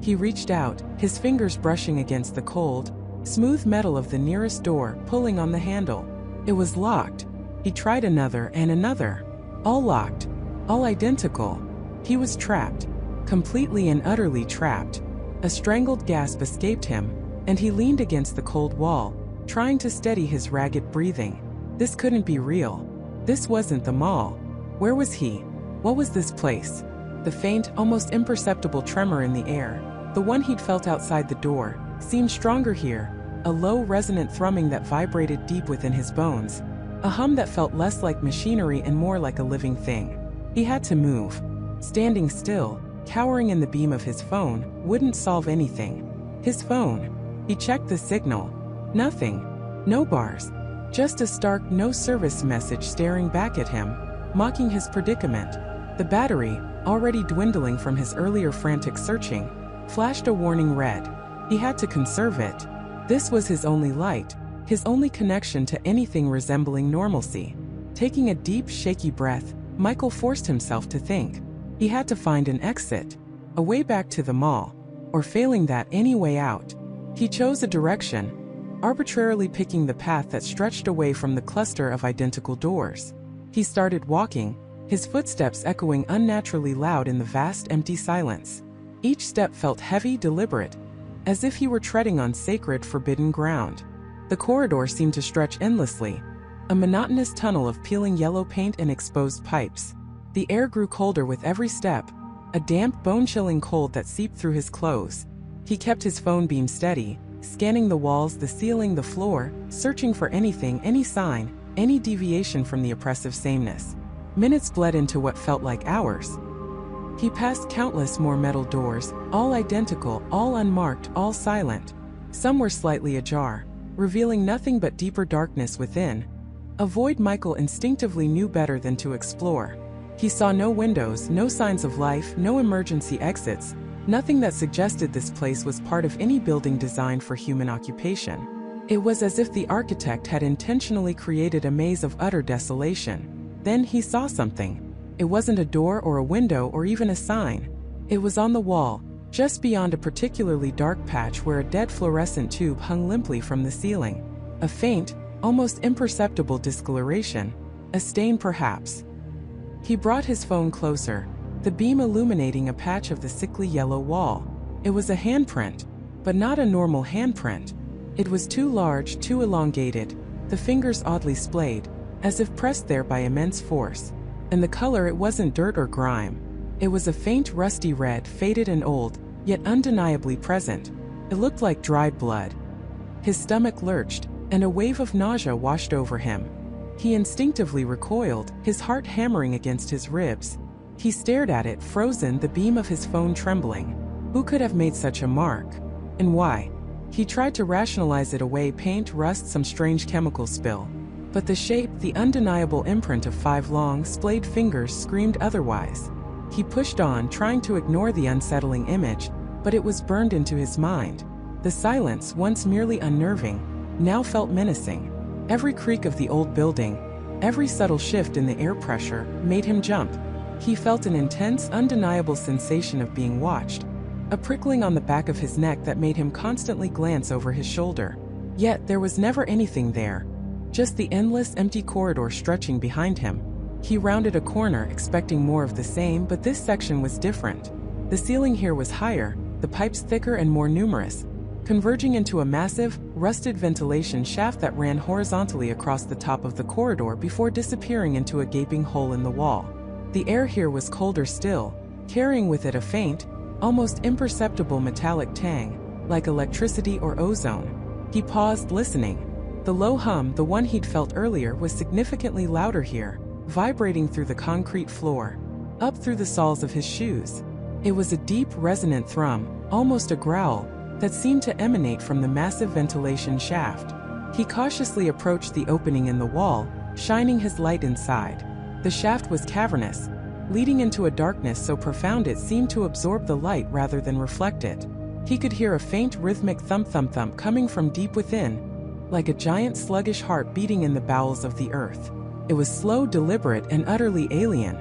A: He reached out, his fingers brushing against the cold, smooth metal of the nearest door, pulling on the handle. It was locked. He tried another and another. All locked, all identical. He was trapped, completely and utterly trapped. A strangled gasp escaped him, and he leaned against the cold wall, trying to steady his ragged breathing. This couldn't be real. This wasn't the mall. Where was he? What was this place? The faint, almost imperceptible tremor in the air, the one he'd felt outside the door, seemed stronger here, a low resonant thrumming that vibrated deep within his bones, a hum that felt less like machinery and more like a living thing. He had to move. Standing still, cowering in the beam of his phone, wouldn't solve anything. His phone. He checked the signal. Nothing. No bars. Just a stark no-service message staring back at him, mocking his predicament. The battery, already dwindling from his earlier frantic searching, flashed a warning red. He had to conserve it. This was his only light, his only connection to anything resembling normalcy. Taking a deep, shaky breath, Michael forced himself to think. He had to find an exit, a way back to the mall, or failing that, any way out. He chose a direction, arbitrarily picking the path that stretched away from the cluster of identical doors. He started walking, his footsteps echoing unnaturally loud in the vast, empty silence. Each step felt heavy, deliberate, as if he were treading on sacred, forbidden ground. The corridor seemed to stretch endlessly, a monotonous tunnel of peeling yellow paint and exposed pipes. The air grew colder with every step, a damp, bone-chilling cold that seeped through his clothes. He kept his phone beam steady, scanning the walls, the ceiling, the floor, searching for anything, any sign, any deviation from the oppressive sameness. Minutes bled into what felt like hours. He passed countless more metal doors, all identical, all unmarked, all silent. Some were slightly ajar, revealing nothing but deeper darkness within, a void Michael instinctively knew better than to explore. He saw no windows, no signs of life, no emergency exits, nothing that suggested this place was part of any building designed for human occupation. It was as if the architect had intentionally created a maze of utter desolation. Then he saw something. It wasn't a door or a window or even a sign. It was on the wall, just beyond a particularly dark patch where a dead fluorescent tube hung limply from the ceiling. A faint, almost imperceptible discoloration, a stain perhaps. He brought his phone closer, the beam illuminating a patch of the sickly yellow wall. It was a handprint, but not a normal handprint. It was too large, too elongated, the fingers oddly splayed, as if pressed there by immense force. And the color, it wasn't dirt or grime. It was a faint rusty red, faded and old, yet undeniably present. It looked like dried blood. His stomach lurched, and a wave of nausea washed over him. He instinctively recoiled, his heart hammering against his ribs. He stared at it, frozen, the beam of his phone trembling. Who could have made such a mark? And why? He tried to rationalize it away: paint, rust, some strange chemical spill. But the shape, the undeniable imprint of 5 long, splayed fingers, screamed otherwise. He pushed on, trying to ignore the unsettling image, but it was burned into his mind. The silence, once merely unnerving, now felt menacing. Every creak of the old building, every subtle shift in the air pressure, made him jump. He felt an intense, undeniable sensation of being watched, a prickling on the back of his neck that made him constantly glance over his shoulder. Yet there was never anything there. Just the endless, empty corridor stretching behind him. He rounded a corner, expecting more of the same, but this section was different. The ceiling here was higher, the pipes thicker and more numerous, converging into a massive, rusted ventilation shaft that ran horizontally across the top of the corridor before disappearing into a gaping hole in the wall. The air here was colder still, carrying with it a faint, almost imperceptible metallic tang, like electricity or ozone. He paused, listening. The low hum, the one he'd felt earlier, was significantly louder here, vibrating through the concrete floor, up through the soles of his shoes. It was a deep, resonant thrum, almost a growl, that seemed to emanate from the massive ventilation shaft. He cautiously approached the opening in the wall, shining his light inside. The shaft was cavernous, leading into a darkness so profound it seemed to absorb the light rather than reflect it. He could hear a faint, rhythmic thump-thump-thump coming from deep within, like a giant sluggish heart beating in the bowels of the earth. It was slow, deliberate, and utterly alien.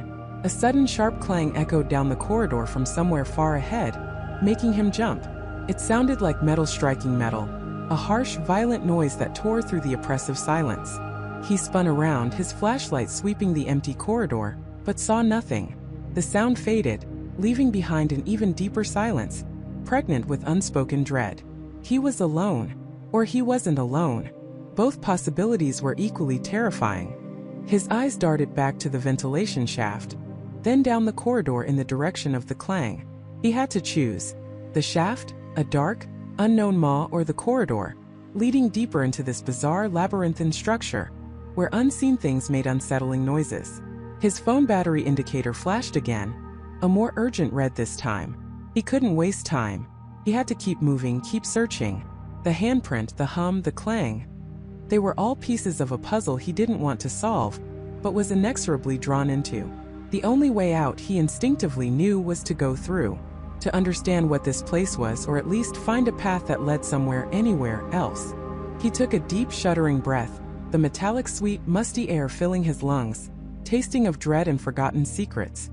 A: A sudden sharp clang echoed down the corridor from somewhere far ahead, making him jump. It sounded like metal striking metal, a harsh, violent noise that tore through the oppressive silence. He spun around, his flashlight sweeping the empty corridor, but saw nothing. The sound faded, leaving behind an even deeper silence, pregnant with unspoken dread. He was alone. Or he wasn't alone. Both possibilities were equally terrifying. His eyes darted back to the ventilation shaft, then down the corridor in the direction of the clang. He had to choose. The shaft, a dark, unknown maw, or the corridor, leading deeper into this bizarre labyrinthine structure, where unseen things made unsettling noises. His phone battery indicator flashed again, a more urgent red this time. He couldn't waste time. He had to keep moving, keep searching. The handprint, the hum, the clang. They were all pieces of a puzzle he didn't want to solve, but was inexorably drawn into. The only way out, he instinctively knew, was to go through, to understand what this place was, or at least find a path that led somewhere, anywhere else. He took a deep, shuddering breath, the metallic, sweet, musty air filling his lungs, tasting of dread and forgotten secrets.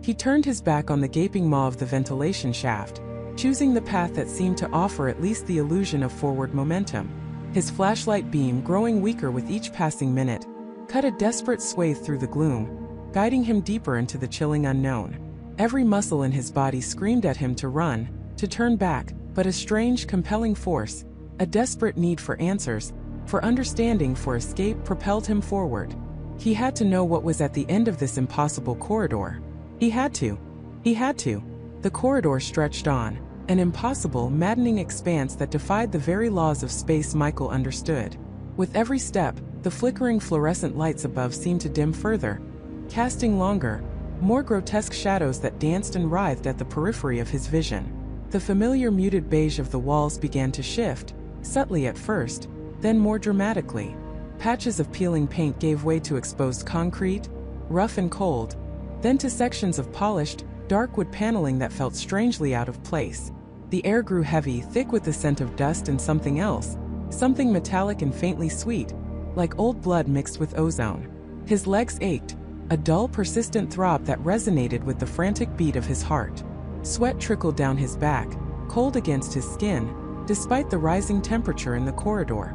A: He turned his back on the gaping maw of the ventilation shaft, choosing the path that seemed to offer at least the illusion of forward momentum. His flashlight beam, growing weaker with each passing minute, cut a desperate swathe through the gloom, guiding him deeper into the chilling unknown. Every muscle in his body screamed at him to run, to turn back, but a strange, compelling force, a desperate need for answers, for understanding, for escape, propelled him forward. He had to know what was at the end of this impossible corridor. He had to. The corridor stretched on, an impossible, maddening expanse that defied the very laws of space Michael understood. With every step, the flickering fluorescent lights above seemed to dim further, casting longer, more grotesque shadows that danced and writhed at the periphery of his vision. The familiar muted beige of the walls began to shift, subtly at first, then more dramatically. Patches of peeling paint gave way to exposed concrete, rough and cold, then to sections of polished, dark wood paneling that felt strangely out of place. The air grew heavy, thick with the scent of dust and something else, something metallic and faintly sweet, like old blood mixed with ozone. His legs ached, a dull, persistent throb that resonated with the frantic beat of his heart. Sweat trickled down his back, cold against his skin, despite the rising temperature in the corridor.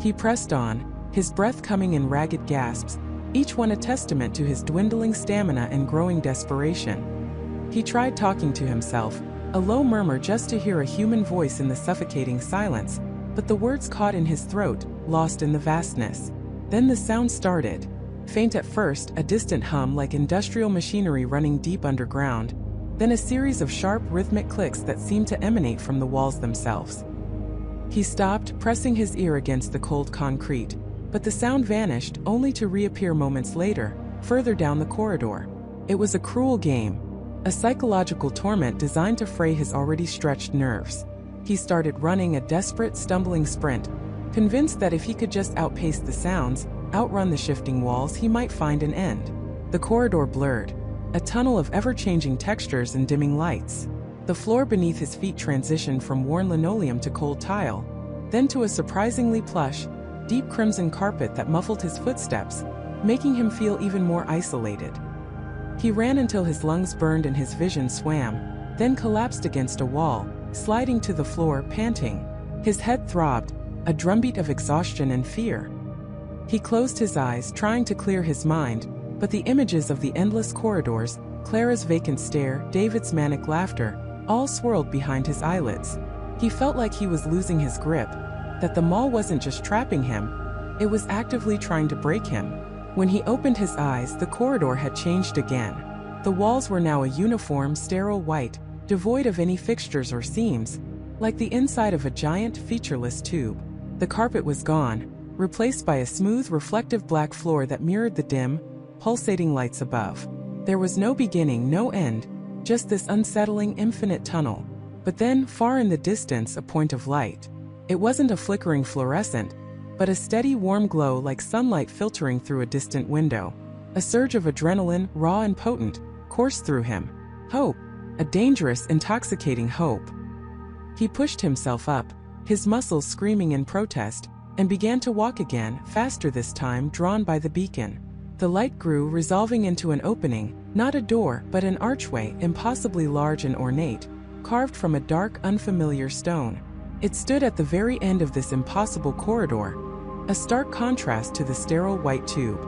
A: He pressed on, his breath coming in ragged gasps, each one a testament to his dwindling stamina and growing desperation. He tried talking to himself, a low murmur just to hear a human voice in the suffocating silence, but the words caught in his throat, lost in the vastness. Then the sound started. Faint at first, a distant hum like industrial machinery running deep underground, then a series of sharp, rhythmic clicks that seemed to emanate from the walls themselves. He stopped, pressing his ear against the cold concrete, but the sound vanished, only to reappear moments later, further down the corridor. It was a cruel game, a psychological torment designed to fray his already stretched nerves. He started running, a desperate, stumbling sprint, convinced that if he could just outpace the sounds, outrun the shifting walls, he might find an end. The corridor blurred, a tunnel of ever-changing textures and dimming lights. The floor beneath his feet transitioned from worn linoleum to cold tile, then to a surprisingly plush, deep crimson carpet that muffled his footsteps, making him feel even more isolated. He ran until his lungs burned and his vision swam, then collapsed against a wall, sliding to the floor, panting. His head throbbed, a drumbeat of exhaustion and fear. He closed his eyes, trying to clear his mind, but the images of the endless corridors, Clara's vacant stare, David's manic laughter, all swirled behind his eyelids. He felt like he was losing his grip, that the mall wasn't just trapping him, it was actively trying to break him. When he opened his eyes, the corridor had changed again. The walls were now a uniform, sterile white, devoid of any fixtures or seams, like the inside of a giant, featureless tube. The carpet was gone, replaced by a smooth, reflective black floor that mirrored the dim, pulsating lights above. There was no beginning, no end, just this unsettling, infinite tunnel. But then, far in the distance, a point of light. It wasn't a flickering fluorescent, but a steady, warm glow like sunlight filtering through a distant window. A surge of adrenaline, raw and potent, coursed through him. Hope. A dangerous, intoxicating hope. He pushed himself up, his muscles screaming in protest, and began to walk again, faster this time, drawn by the beacon. The light grew, resolving into an opening, not a door, but an archway, impossibly large and ornate, carved from a dark, unfamiliar stone. It stood at the very end of this impossible corridor, a stark contrast to the sterile white tube.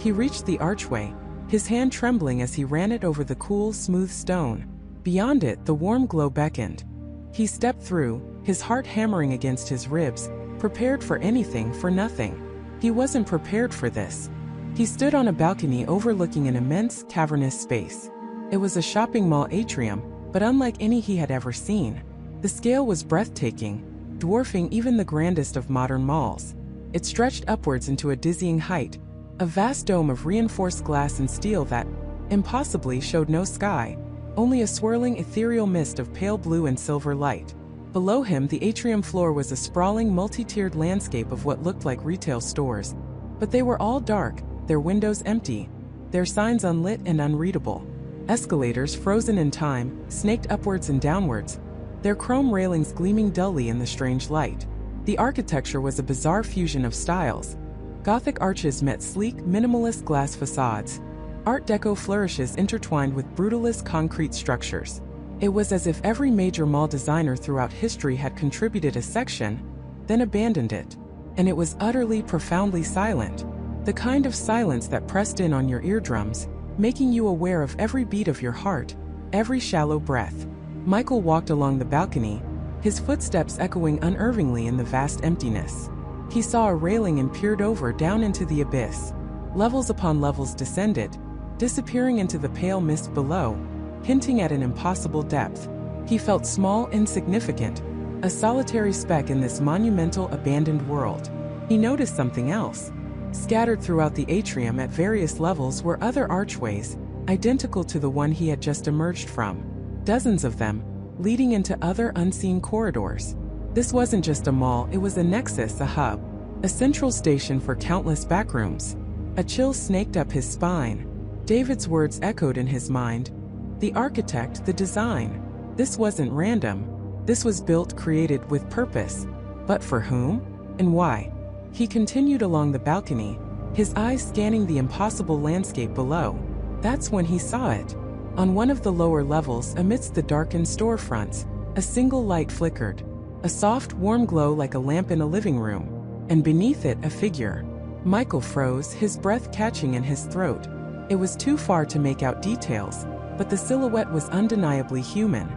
A: He reached the archway, his hand trembling as he ran it over the cool, smooth stone. Beyond it, the warm glow beckoned. He stepped through, his heart hammering against his ribs, prepared for anything, for nothing. He wasn't prepared for this. He stood on a balcony overlooking an immense, cavernous space. It was a shopping mall atrium, but unlike any he had ever seen. The scale was breathtaking. dwarfing even the grandest of modern malls. It stretched upwards into a dizzying height, a vast dome of reinforced glass and steel that, impossibly, showed no sky, only a swirling ethereal mist of pale blue and silver light. Below him, the atrium floor was a sprawling, multi-tiered landscape of what looked like retail stores. But they were all dark, their windows empty, their signs unlit and unreadable. Escalators, frozen in time, snaked upwards and downwards, their chrome railings gleaming dully in the strange light. The architecture was a bizarre fusion of styles. Gothic arches met sleek, minimalist glass facades. Art Deco flourishes intertwined with brutalist concrete structures. It was as if every major mall designer throughout history had contributed a section, then abandoned it. And it was utterly, profoundly silent. The kind of silence that pressed in on your eardrums, making you aware of every beat of your heart, every shallow breath. Michael walked along the balcony, his footsteps echoing unervingly in the vast emptiness. He saw a railing and peered over down into the abyss. Levels upon levels descended, disappearing into the pale mist below, hinting at an impossible depth. He felt small, insignificant, a solitary speck in this monumental, abandoned world. He noticed something else. Scattered throughout the atrium at various levels were other archways, identical to the one he had just emerged from. Dozens of them, leading into other unseen corridors. This wasn't just a mall, it was a nexus, a hub, a central station for countless backrooms. A chill snaked up his spine. David's words echoed in his mind. The architect, the design. This wasn't random. This was built, created with purpose. But for whom? And why? He continued along the balcony, his eyes scanning the impossible landscape below. That's when he saw it. On one of the lower levels, amidst the darkened storefronts, a single light flickered. A soft, warm glow like a lamp in a living room. And beneath it, a figure. Michael froze, his breath catching in his throat. It was too far to make out details, but the silhouette was undeniably human.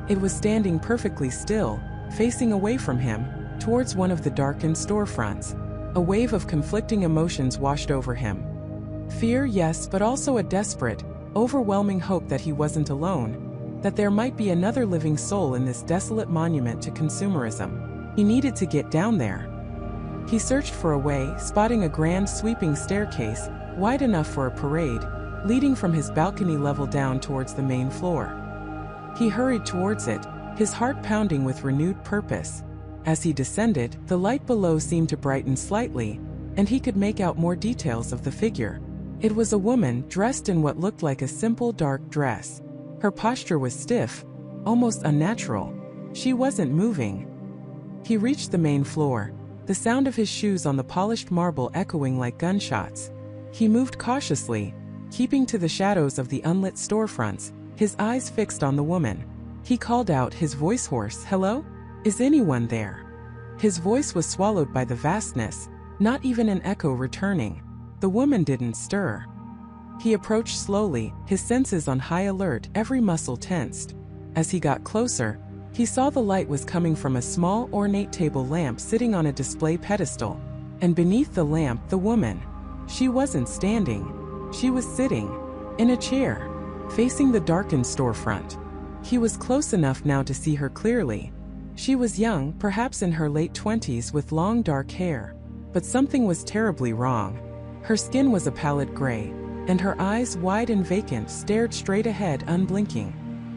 A: It was standing perfectly still, facing away from him, towards one of the darkened storefronts. A wave of conflicting emotions washed over him. Fear, yes, but also a desperate, overwhelming hope that he wasn't alone, that there might be another living soul in this desolate monument to consumerism. He needed to get down there. He searched for a way, spotting a grand sweeping staircase, wide enough for a parade, leading from his balcony level down towards the main floor. He hurried towards it, his heart pounding with renewed purpose. As he descended, the light below seemed to brighten slightly, and he could make out more details of the figure. It was a woman dressed in what looked like a simple dark dress. Her posture was stiff, almost unnatural. She wasn't moving. He reached the main floor, the sound of his shoes on the polished marble echoing like gunshots. He moved cautiously, keeping to the shadows of the unlit storefronts, his eyes fixed on the woman. He called out, his voice hoarse, "Hello? Is anyone there?" His voice was swallowed by the vastness, not even an echo returning. The woman didn't stir. He approached slowly, his senses on high alert, every muscle tensed. As he got closer, he saw the light was coming from a small, ornate table lamp sitting on a display pedestal. And beneath the lamp, the woman. She wasn't standing. She was sitting, in a chair, facing the darkened storefront. He was close enough now to see her clearly. She was young, perhaps in her late 20s, with long dark hair. But something was terribly wrong. Her skin was a pallid gray, and her eyes, wide and vacant, stared straight ahead, unblinking.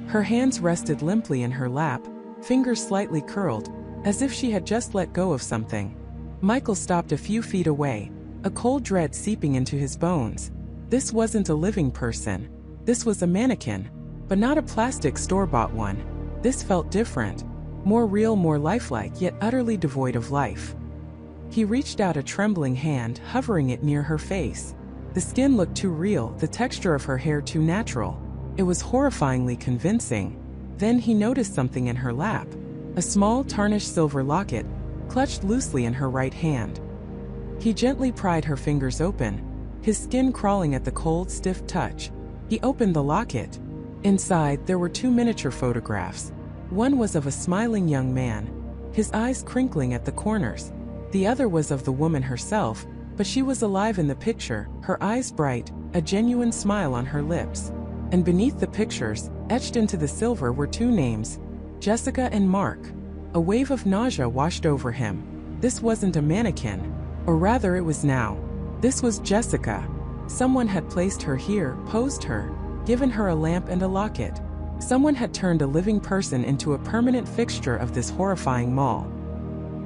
A: Her hands rested limply in her lap, fingers slightly curled, as if she had just let go of something. Michael stopped a few feet away, a cold dread seeping into his bones. This wasn't a living person. This was a mannequin, but not a plastic store-bought one. This felt different, more real, more lifelike, yet utterly devoid of life. He reached out a trembling hand, hovering it near her face. The skin looked too real, the texture of her hair too natural. It was horrifyingly convincing. Then he noticed something in her lap. A small, tarnished silver locket, clutched loosely in her right hand. He gently pried her fingers open, his skin crawling at the cold, stiff touch. He opened the locket. Inside, there were 2 miniature photographs. One was of a smiling young man, his eyes crinkling at the corners. The other was of the woman herself, but she was alive in the picture, her eyes bright, a genuine smile on her lips. And beneath the pictures, etched into the silver, were 2 names, Jessica and Mark. A wave of nausea washed over him. This wasn't a mannequin. Or rather, it was now. This was Jessica. Someone had placed her here, posed her, given her a lamp and a locket. Someone had turned a living person into a permanent fixture of this horrifying mall.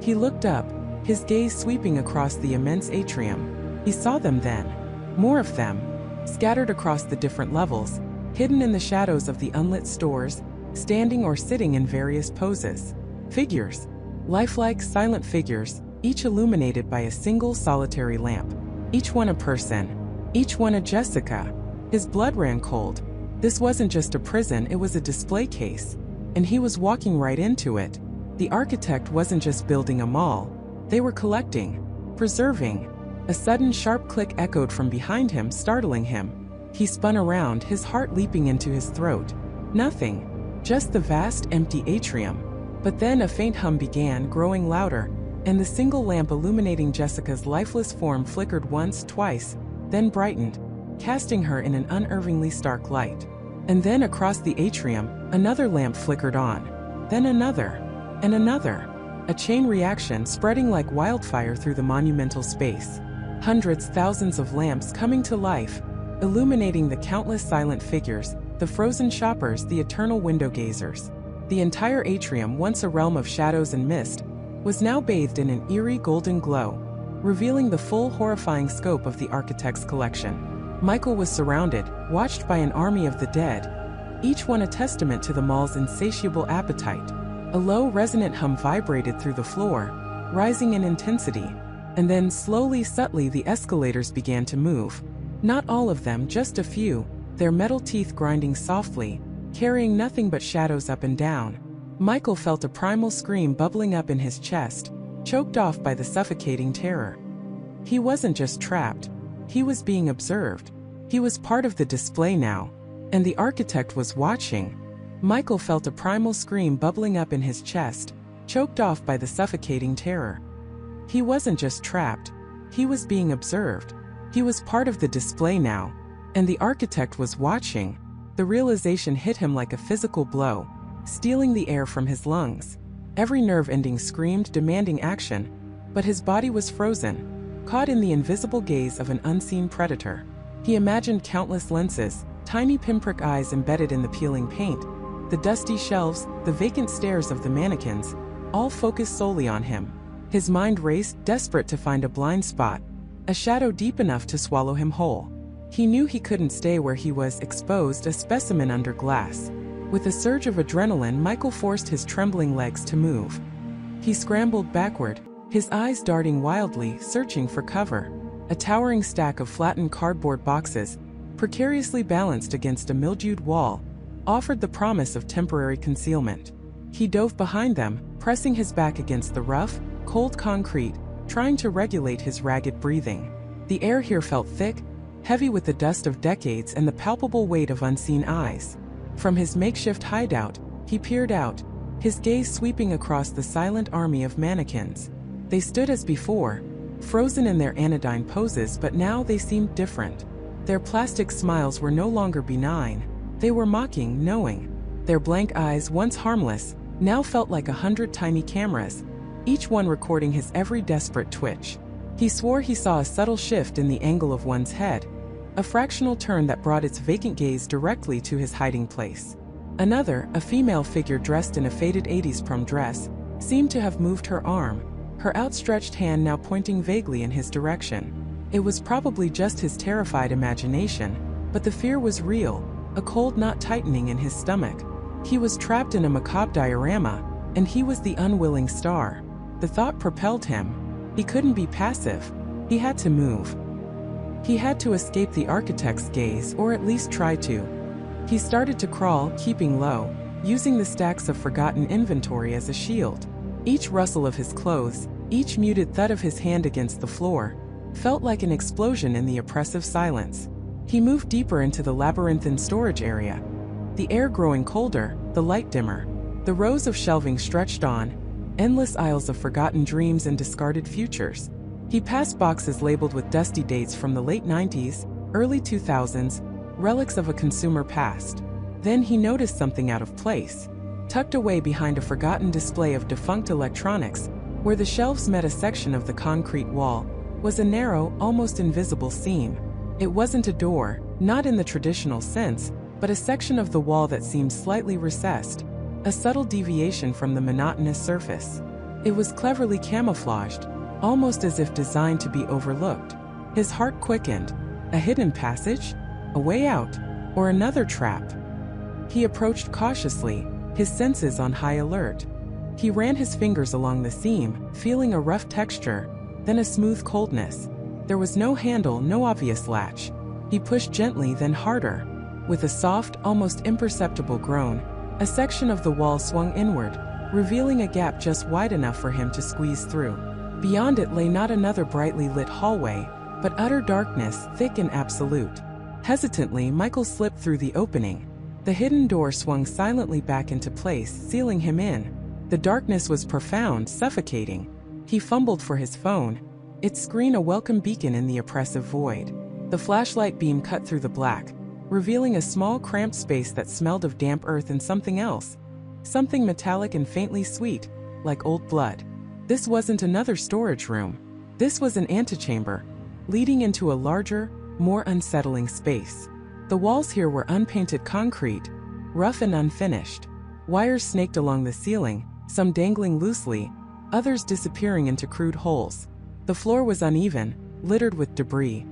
A: He looked up, his gaze sweeping across the immense atrium. He saw them then. More of them, scattered across the different levels, hidden in the shadows of the unlit stores, standing or sitting in various poses. Figures. Lifelike, silent figures, each illuminated by a single solitary lamp. Each one a person. Each one a Jessica. His blood ran cold. This wasn't just a prison, it was a display case. And he was walking right into it. The architect wasn't just building a mall. They were collecting, preserving. A sudden sharp click echoed from behind him, startling him. He spun around, his heart leaping into his throat. Nothing. Just the vast, empty atrium. But then a faint hum began, growing louder, and the single lamp illuminating Jessica's lifeless form flickered once, twice, then brightened, casting her in an unervingly stark light. And then across the atrium, another lamp flickered on. Then another. And another. A chain reaction spreading like wildfire through the monumental space. Hundreds, thousands of lamps coming to life, illuminating the countless silent figures, the frozen shoppers, the eternal window gazers. The entire atrium, once a realm of shadows and mist, was now bathed in an eerie golden glow, revealing the full horrifying scope of the architect's collection. Michael was surrounded, watched by an army of the dead, each one a testament to the mall's insatiable appetite. A low, resonant hum vibrated through the floor, rising in intensity, and then slowly, subtly, the escalators began to move. Not all of them, just a few, their metal teeth grinding softly, carrying nothing but shadows up and down. Michael felt a primal scream bubbling up in his chest, choked off by the suffocating terror. He wasn't just trapped. He was being observed. He was part of the display now, and the architect was watching. Michael felt a primal scream bubbling up in his chest, choked off by the suffocating terror. He wasn't just trapped. He was being observed. He was part of the display now, and the architect was watching. The realization hit him like a physical blow, stealing the air from his lungs. Every nerve ending screamed, demanding action, but his body was frozen, caught in the invisible gaze of an unseen predator. He imagined countless lenses, tiny pinprick eyes embedded in the peeling paint, the dusty shelves, the vacant stares of the mannequins, all focused solely on him. His mind raced, desperate to find a blind spot, a shadow deep enough to swallow him whole. He knew he couldn't stay where he was, exposed, a specimen under glass. With a surge of adrenaline, Michael forced his trembling legs to move. He scrambled backward, his eyes darting wildly, searching for cover. A towering stack of flattened cardboard boxes, precariously balanced against a mildewed wall, offered the promise of temporary concealment. He dove behind them, pressing his back against the rough, cold concrete, trying to regulate his ragged breathing. The air here felt thick, heavy with the dust of decades and the palpable weight of unseen eyes. From his makeshift hideout, he peered out, his gaze sweeping across the silent army of mannequins. They stood as before, frozen in their anodyne poses, but now they seemed different. Their plastic smiles were no longer benign. They were mocking, knowing. Their blank eyes, once harmless, now felt like 100 tiny cameras, each one recording his every desperate twitch. He swore he saw a subtle shift in the angle of one's head, a fractional turn that brought its vacant gaze directly to his hiding place. Another, a female figure dressed in a faded 80s prom dress, seemed to have moved her arm, her outstretched hand now pointing vaguely in his direction. It was probably just his terrified imagination, but the fear was real, a cold knot tightening in his stomach. He was trapped in a macabre diorama, and he was the unwilling star. The thought propelled him. He couldn't be passive. He had to move. He had to escape the architect's gaze, or at least try to. He started to crawl, keeping low, using the stacks of forgotten inventory as a shield. Each rustle of his clothes, each muted thud of his hand against the floor, felt like an explosion in the oppressive silence. He moved deeper into the labyrinthine storage area, the air growing colder, the light dimmer. The rows of shelving stretched on, endless aisles of forgotten dreams and discarded futures. He passed boxes labeled with dusty dates from the late 90s, early 2000s, relics of a consumer past. Then he noticed something out of place. Tucked away behind a forgotten display of defunct electronics, where the shelves met a section of the concrete wall, was a narrow, almost invisible seam. It wasn't a door, not in the traditional sense, but a section of the wall that seemed slightly recessed, a subtle deviation from the monotonous surface. It was cleverly camouflaged, almost as if designed to be overlooked. His heart quickened. A hidden passage? A way out? Or another trap? He approached cautiously, his senses on high alert. He ran his fingers along the seam, feeling a rough texture, then a smooth coldness. There was no handle, no obvious latch. He pushed gently, then harder. With a soft, almost imperceptible groan, a section of the wall swung inward, revealing a gap just wide enough for him to squeeze through. Beyond it lay not another brightly lit hallway, but utter darkness, thick and absolute. Hesitantly, Michael slipped through the opening. The hidden door swung silently back into place, sealing him in. The darkness was profound, suffocating. He fumbled for his phone, its screen a welcome beacon in the oppressive void. The flashlight beam cut through the black, revealing a small cramped space that smelled of damp earth and something else. Something metallic and faintly sweet, like old blood. This wasn't another storage room. This was an antechamber, leading into a larger, more unsettling space. The walls here were unpainted concrete, rough and unfinished. Wires snaked along the ceiling, some dangling loosely, others disappearing into crude holes. The floor was uneven, littered with debris.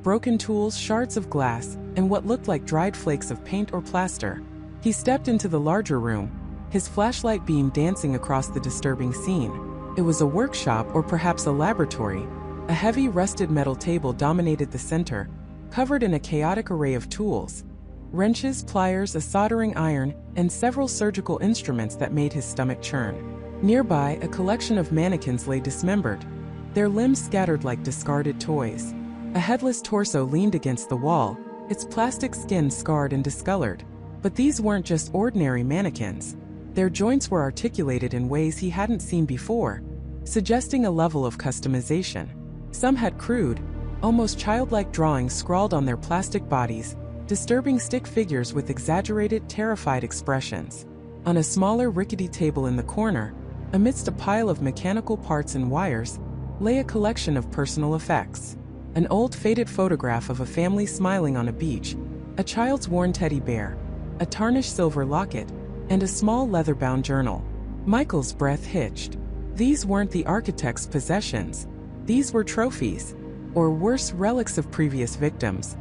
A: Broken tools, shards of glass, and what looked like dried flakes of paint or plaster. He stepped into the larger room, his flashlight beam dancing across the disturbing scene. It was a workshop or perhaps a laboratory. A heavy rusted metal table dominated the center, covered in a chaotic array of tools. Wrenches, pliers, a soldering iron, and several surgical instruments that made his stomach churn. Nearby, a collection of mannequins lay dismembered, their limbs scattered like discarded toys. A headless torso leaned against the wall, its plastic skin scarred and discolored. But these weren't just ordinary mannequins. Their joints were articulated in ways he hadn't seen before, suggesting a level of customization. Some had crude, almost childlike drawings scrawled on their plastic bodies, disturbing stick figures with exaggerated, terrified expressions. On a smaller, rickety table in the corner, amidst a pile of mechanical parts and wires, lay a collection of personal effects. An old, faded photograph of a family smiling on a beach, a child's worn teddy bear, a tarnished silver locket, and a small leather-bound journal. Michael's breath hitched. These weren't the architect's possessions. These were trophies, or worse, relics of previous victims.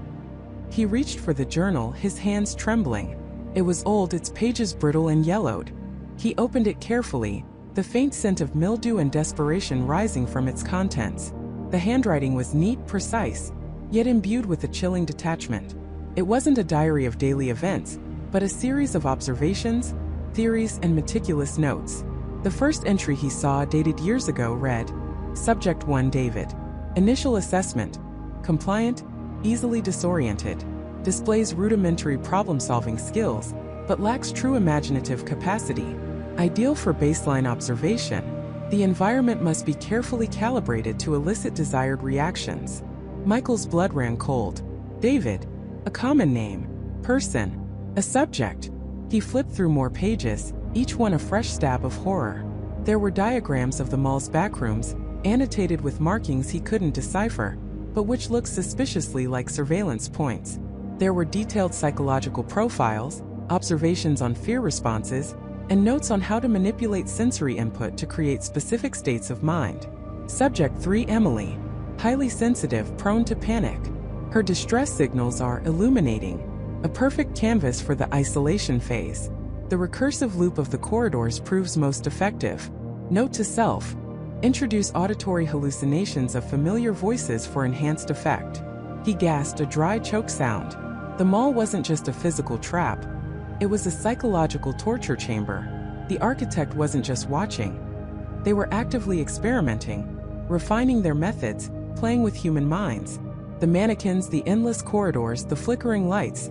A: He reached for the journal, his hands trembling. It was old, its pages brittle and yellowed. He opened it carefully, the faint scent of mildew and desperation rising from its contents. The handwriting was neat, precise, yet imbued with a chilling detachment. It wasn't a diary of daily events, but a series of observations, theories, and meticulous notes. The first entry he saw, dated years ago, read, Subject 1 David. Initial assessment. Compliant, easily disoriented. Displays rudimentary problem-solving skills, but lacks true imaginative capacity. Ideal for baseline observation. The environment must be carefully calibrated to elicit desired reactions. Michael's blood ran cold. David. A common name. Person. A subject. He flipped through more pages, each one a fresh stab of horror. There were diagrams of the mall's backrooms, annotated with markings he couldn't decipher, but which looked suspiciously like surveillance points. There were detailed psychological profiles, observations on fear responses, and notes on how to manipulate sensory input to create specific states of mind. Subject 3 Emily. Highly sensitive, prone to panic. Her distress signals are illuminating. A perfect canvas for the isolation phase. The recursive loop of the corridors proves most effective. Note to self. Introduce auditory hallucinations of familiar voices for enhanced effect. He gasped, a dry choke sound. The mall wasn't just a physical trap. It was a psychological torture chamber. The architect wasn't just watching. They were actively experimenting, refining their methods, playing with human minds. The mannequins, the endless corridors, the flickering lights.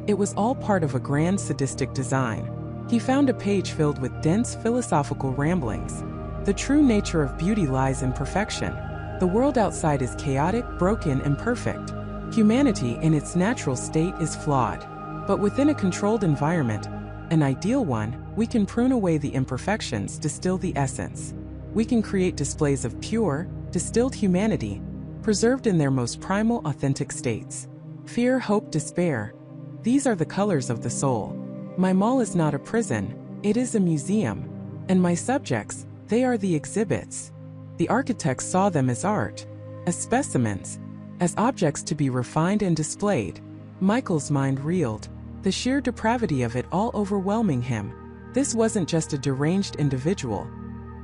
A: It was all part of a grand sadistic design. He found a page filled with dense philosophical ramblings. The true nature of beauty lies in perfection. The world outside is chaotic, broken, imperfect. Humanity in its natural state is flawed. But within a controlled environment, an ideal one, we can prune away the imperfections, distill the essence. We can create displays of pure, distilled humanity, preserved in their most primal, authentic states. Fear, hope, despair. These are the colors of the soul. My mall is not a prison, it is a museum. And my subjects, they are the exhibits. The architects saw them as art, as specimens, as objects to be refined and displayed. Michael's mind reeled, the sheer depravity of it all overwhelming him. This wasn't just a deranged individual.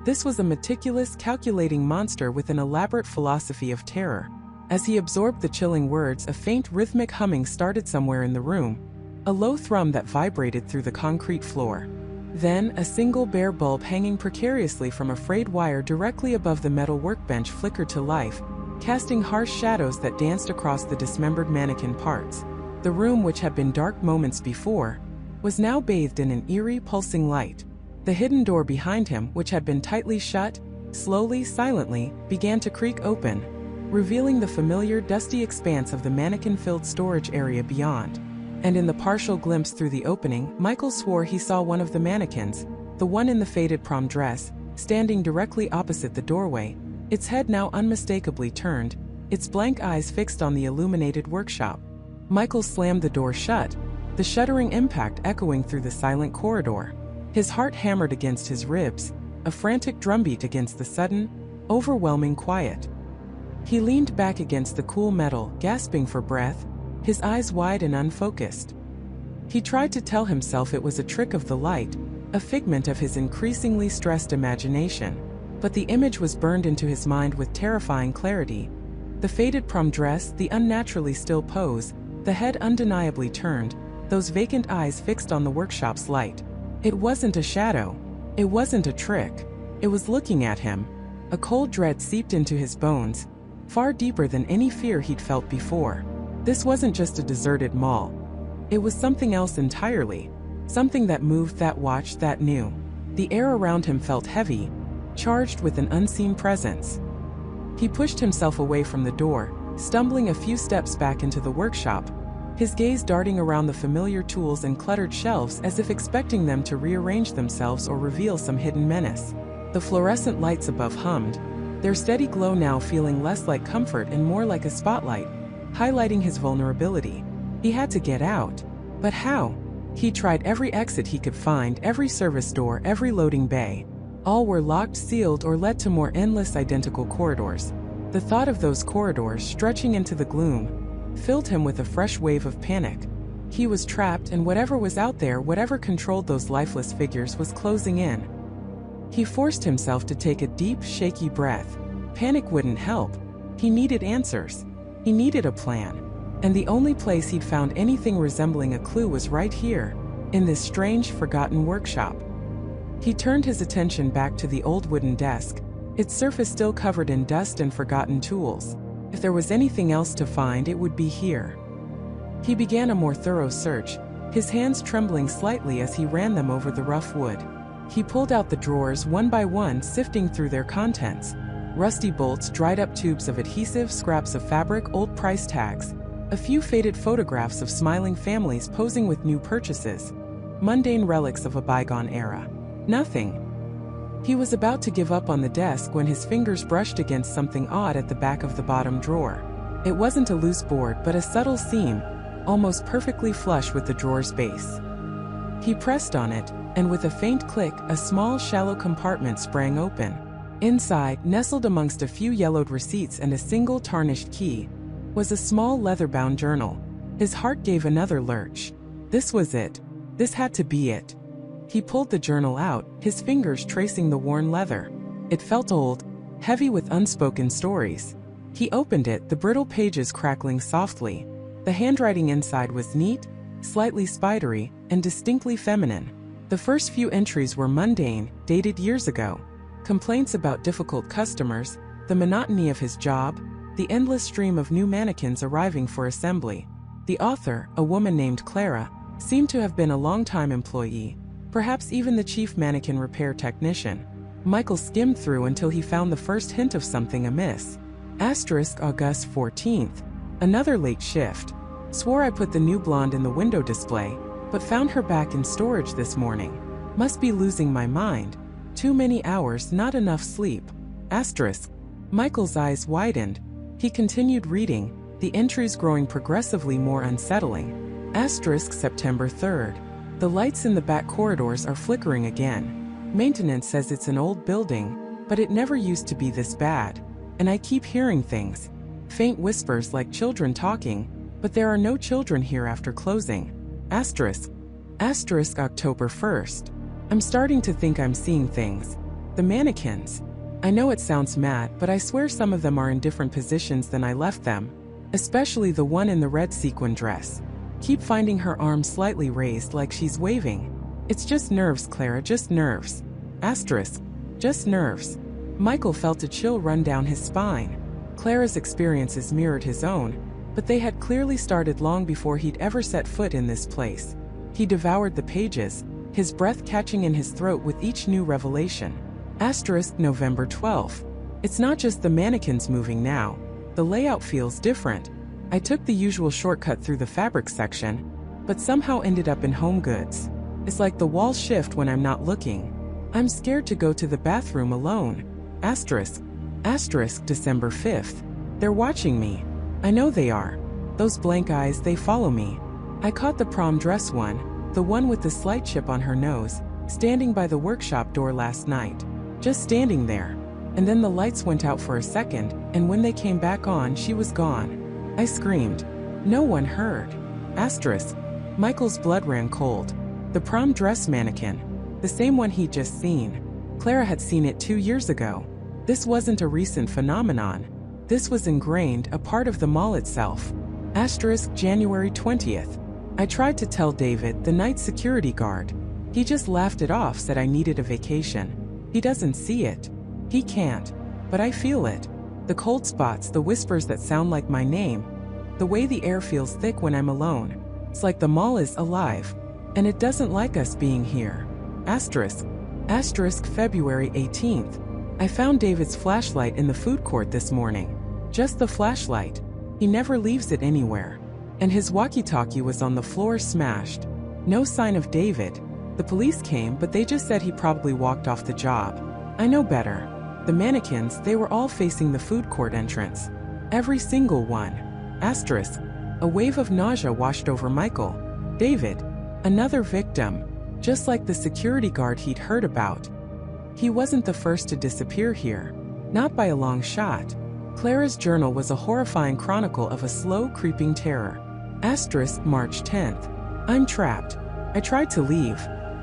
A: This was a meticulous, calculating monster with an elaborate philosophy of terror. As he absorbed the chilling words, a faint rhythmic humming started somewhere in the room, a low thrum that vibrated through the concrete floor. Then, a single bare bulb hanging precariously from a frayed wire directly above the metal workbench flickered to life, casting harsh shadows that danced across the dismembered mannequin parts. The room, which had been dark moments before, was now bathed in an eerie, pulsing light. The hidden door behind him, which had been tightly shut, slowly, silently, began to creak open, revealing the familiar, dusty expanse of the mannequin-filled storage area beyond. And in the partial glimpse through the opening, Michael swore he saw one of the mannequins, the one in the faded prom dress, standing directly opposite the doorway, its head now unmistakably turned, its blank eyes fixed on the illuminated workshop. Michael slammed the door shut, the shuddering impact echoing through the silent corridor. His heart hammered against his ribs, a frantic drumbeat against the sudden, overwhelming quiet. He leaned back against the cool metal, gasping for breath, his eyes wide and unfocused. He tried to tell himself it was a trick of the light, a figment of his increasingly stressed imagination. But the image was burned into his mind with terrifying clarity. The faded prom dress, the unnaturally still pose, the head undeniably turned, those vacant eyes fixed on the workshop's light. It wasn't a shadow. It wasn't a trick. It was looking at him. A cold dread seeped into his bones, far deeper than any fear he'd felt before. This wasn't just a deserted mall. It was something else entirely. Something that moved, that watched, that knew. The air around him felt heavy, charged with an unseen presence. He pushed himself away from the door, stumbling a few steps back into the workshop, his gaze darting around the familiar tools and cluttered shelves as if expecting them to rearrange themselves or reveal some hidden menace. The fluorescent lights above hummed, their steady glow now feeling less like comfort and more like a spotlight, highlighting his vulnerability. He had to get out. But how? He tried every exit he could find, every service door, every loading bay. All were locked, sealed, or led to more endless identical corridors. The thought of those corridors stretching into the gloom filled him with a fresh wave of panic. He was trapped, and whatever was out there, whatever controlled those lifeless figures, was closing in. He forced himself to take a deep, shaky breath. Panic wouldn't help. He needed answers. He needed a plan. And the only place he'd found anything resembling a clue was right here, in this strange, forgotten workshop. He turned his attention back to the old wooden desk, its surface still covered in dust and forgotten tools. If there was anything else to find, it would be here. He began a more thorough search, his hands trembling slightly as he ran them over the rough wood. He pulled out the drawers one by one, sifting through their contents. Rusty bolts, dried-up tubes of adhesive, scraps of fabric, old price tags, a few faded photographs of smiling families posing with new purchases, mundane relics of a bygone era. Nothing. He was about to give up on the desk when his fingers brushed against something odd at the back of the bottom drawer. It wasn't a loose board, but a subtle seam, almost perfectly flush with the drawer's base. He pressed on it, and with a faint click, a small, shallow compartment sprang open. Inside, nestled amongst a few yellowed receipts and a single tarnished key, was a small leather-bound journal. His heart gave another lurch. This was it. This had to be it. He pulled the journal out, his fingers tracing the worn leather. It felt old, heavy with unspoken stories. He opened it, the brittle pages crackling softly. The handwriting inside was neat, slightly spidery, and distinctly feminine. The first few entries were mundane, dated years ago. Complaints about difficult customers, the monotony of his job, the endless stream of new mannequins arriving for assembly. The author, a woman named Clara, seemed to have been a long-time employee, perhaps even the chief mannequin repair technician. Michael skimmed through until he found the first hint of something amiss. August 14th. Another late shift. Swore I put the new blonde in the window display. but found her back in storage this morning. Must be losing my mind. Too many hours, not enough sleep. Asterisk. Michael's eyes widened. He continued reading, the entries growing progressively more unsettling. Asterisk September 3rd. The lights in the back corridors are flickering again. Maintenance says it's an old building, but it never used to be this bad. And I keep hearing things. Faint whispers like children talking, but there are no children here after closing. Asterisk. Asterisk October 1st. I'm starting to think I'm seeing things. The mannequins. I know it sounds mad, but I swear some of them are in different positions than I left them. Especially the one in the red sequin dress. Keep finding her arms slightly raised like she's waving. It's just nerves, Clara, just nerves. Asterisk. Just nerves. Michael felt a chill run down his spine. Clara's experiences mirrored his own, but they had clearly started long before he'd ever set foot in this place. He devoured the pages, his breath catching in his throat with each new revelation. Asterisk November 12th. It's not just the mannequins moving now. The layout feels different. I took the usual shortcut through the fabric section, but somehow ended up in home goods. It's like the walls shift when I'm not looking. I'm scared to go to the bathroom alone. Asterisk. Asterisk December 5th. They're watching me. I know they are. Those blank eyes, they follow me. I caught the prom dress one, the one with the slight chip on her nose, standing by the workshop door last night. Just standing there. And then the lights went out for a second, and when they came back on, she was gone. I screamed. No one heard. Asterisk. Michael's blood ran cold. The prom dress mannequin. The same one he'd just seen. Clara had seen it 2 years ago. This wasn't a recent phenomenon. This was ingrained, a part of the mall itself. Asterisk January 20th. I tried to tell David, the night security guard. He just laughed it off, said I needed a vacation. He doesn't see it. He can't. But I feel it. The cold spots, the whispers that sound like my name. The way the air feels thick when I'm alone. It's like the mall is alive. And it doesn't like us being here. Asterisk. Asterisk February 18th. I found David's flashlight in the food court this morning. Just the flashlight. He never leaves it anywhere. And his walkie-talkie was on the floor smashed. No sign of David. The police came, but they just said he probably walked off the job. I know better. The mannequins, they were all facing the food court entrance. Every single one. Asterisk. A wave of nausea washed over Michael. David. Another victim. Just like the security guard he'd heard about. He wasn't the first to disappear here. Not by a long shot. Clara's journal was a horrifying chronicle of a slow, creeping terror. Asterisk March 10th. I'm trapped. I tried to leave.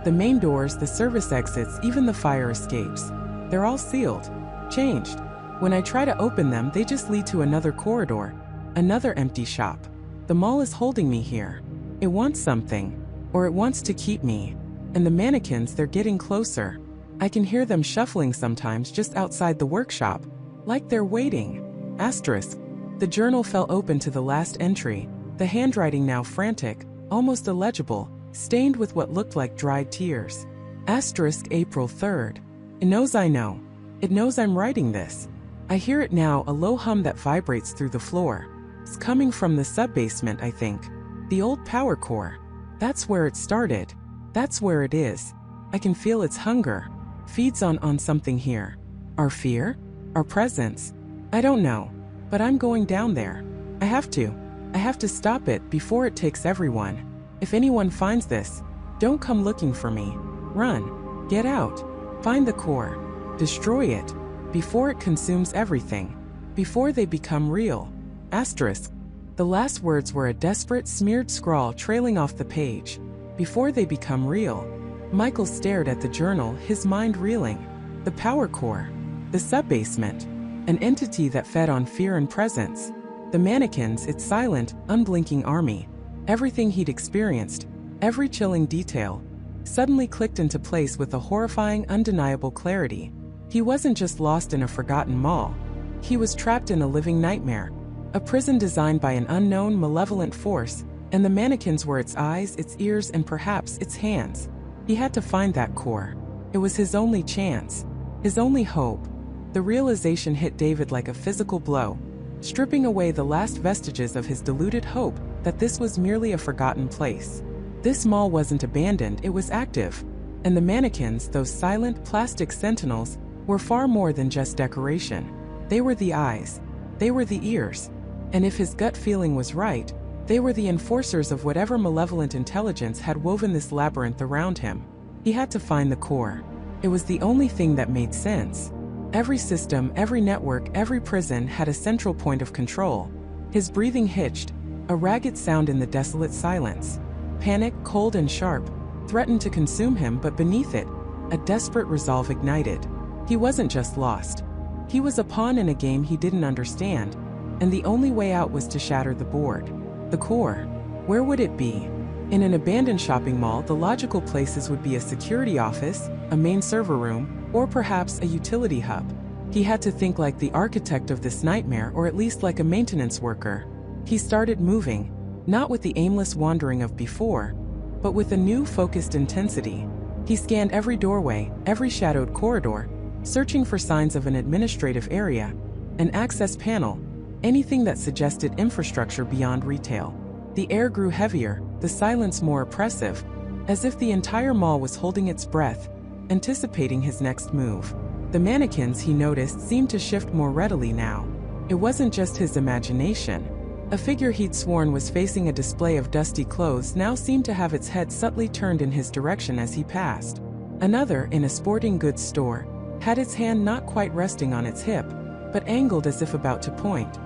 A: The main doors, the service exits, even the fire escapes. They're all sealed. Changed. When I try to open them, they just lead to another corridor. Another empty shop. The mall is holding me here. It wants something. Or it wants to keep me. And the mannequins, they're getting closer. I can hear them shuffling sometimes just outside the workshop. Like they're waiting. Asterisk. The journal fell open to the last entry. The handwriting now frantic, almost illegible, stained with what looked like dried tears. Asterisk April 3rd. It knows I know. It knows I'm writing this. I hear it now, a low hum that vibrates through the floor. It's coming from the sub-basement, I think. The old power core. That's where it started. That's where it is. I can feel its hunger. Feeds on something here. Our fear? Our presence? I don't know. But I'm going down there. I have to. I have to stop it before it takes everyone. If anyone finds this, don't come looking for me. Run. Get out. Find the core. Destroy it. Before it consumes everything. Before they become real. Asterisk. The last words were a desperate, smeared scrawl trailing off the page. Before they become real. Michael stared at the journal, his mind reeling. The power core. The sub-basement. An entity that fed on fear and presence. The mannequins, its silent, unblinking army. Everything he'd experienced, every chilling detail, suddenly clicked into place with a horrifying, undeniable clarity. He wasn't just lost in a forgotten mall. He was trapped in a living nightmare. A prison designed by an unknown, malevolent force, and the mannequins were its eyes, its ears, and perhaps its hands. He had to find that core. It was his only chance. His only hope. The realization hit David like a physical blow, stripping away the last vestiges of his deluded hope that this was merely a forgotten place. This mall wasn't abandoned, it was active. And the mannequins, those silent plastic sentinels, were far more than just decoration. They were the eyes. They were the ears. And if his gut feeling was right, they were the enforcers of whatever malevolent intelligence had woven this labyrinth around him. He had to find the core. It was the only thing that made sense. Every system, every network, every prison had a central point of control. His breathing hitched, a ragged sound in the desolate silence. Panic, cold and sharp, threatened to consume him, but beneath it, a desperate resolve ignited. He wasn't just lost. He was a pawn in a game he didn't understand, and the only way out was to shatter the board. The core. Where would it be? In an abandoned shopping mall, the logical places would be a security office, a main server room, or perhaps a utility hub. He had to think like the architect of this nightmare, or at least like a maintenance worker. He started moving, not with the aimless wandering of before, but with a new focused intensity. He scanned every doorway, every shadowed corridor, searching for signs of an administrative area, an access panel, anything that suggested infrastructure beyond retail. The air grew heavier, the silence more oppressive, as if the entire mall was holding its breath, anticipating his next move. The mannequins, he noticed, seemed to shift more readily now. It wasn't just his imagination. A figure he'd sworn was facing a display of dusty clothes now seemed to have its head subtly turned in his direction as he passed. Another, in a sporting goods store, had its hand not quite resting on its hip, but angled as if about to point.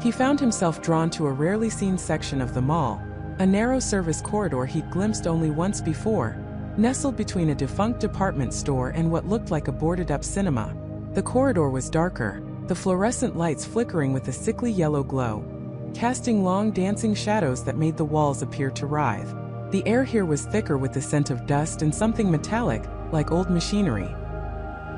A: He found himself drawn to a rarely seen section of the mall, a narrow service corridor he'd glimpsed only once before, nestled between a defunct department store and what looked like a boarded-up cinema. The corridor was darker, the fluorescent lights flickering with a sickly yellow glow, casting long dancing shadows that made the walls appear to writhe. The air here was thicker with the scent of dust and something metallic, like old machinery.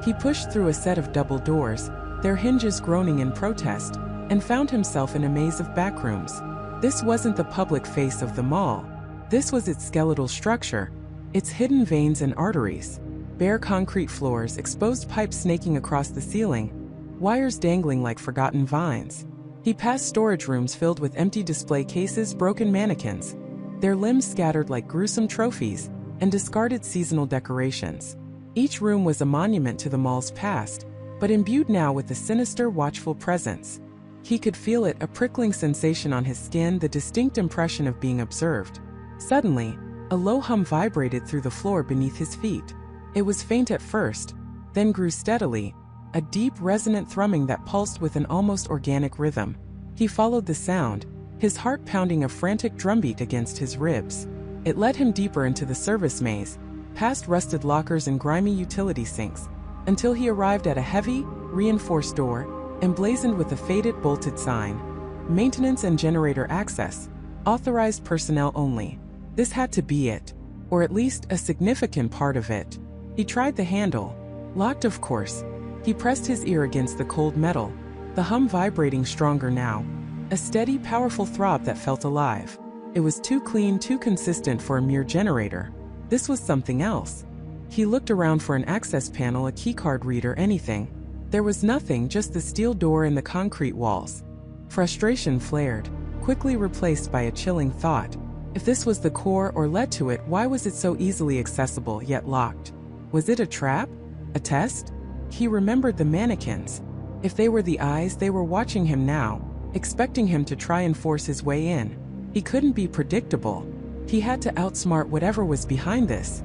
A: He pushed through a set of double doors, their hinges groaning in protest, and found himself in a maze of backrooms. This wasn't the public face of the mall. This was its skeletal structure, its hidden veins and arteries. Bare concrete floors, exposed pipes snaking across the ceiling, wires dangling like forgotten vines. He passed storage rooms filled with empty display cases, broken mannequins, their limbs scattered like gruesome trophies, and discarded seasonal decorations. Each room was a monument to the mall's past, but imbued now with a sinister, watchful presence. He could feel it, a prickling sensation on his skin, the distinct impression of being observed. Suddenly, a low hum vibrated through the floor beneath his feet. It was faint at first, then grew steadily, a deep, resonant thrumming that pulsed with an almost organic rhythm. He followed the sound, his heart pounding a frantic drumbeat against his ribs. It led him deeper into the service maze, past rusted lockers and grimy utility sinks, until he arrived at a heavy, reinforced door, emblazoned with a faded, bolted sign. Maintenance and generator access. Authorized personnel only. This had to be it, or at least a significant part of it. He tried the handle. Locked, of course. He pressed his ear against the cold metal, the hum vibrating stronger now. A steady, powerful throb that felt alive. It was too clean, too consistent for a mere generator. This was something else. He looked around for an access panel, a keycard reader, anything. There was nothing, just the steel door and the concrete walls. Frustration flared, quickly replaced by a chilling thought. If this was the core or led to it, why was it so easily accessible yet locked? Was it a trap? A test? He remembered the mannequins. If they were the eyes, they were watching him now, expecting him to try and force his way in. He couldn't be predictable. He had to outsmart whatever was behind this.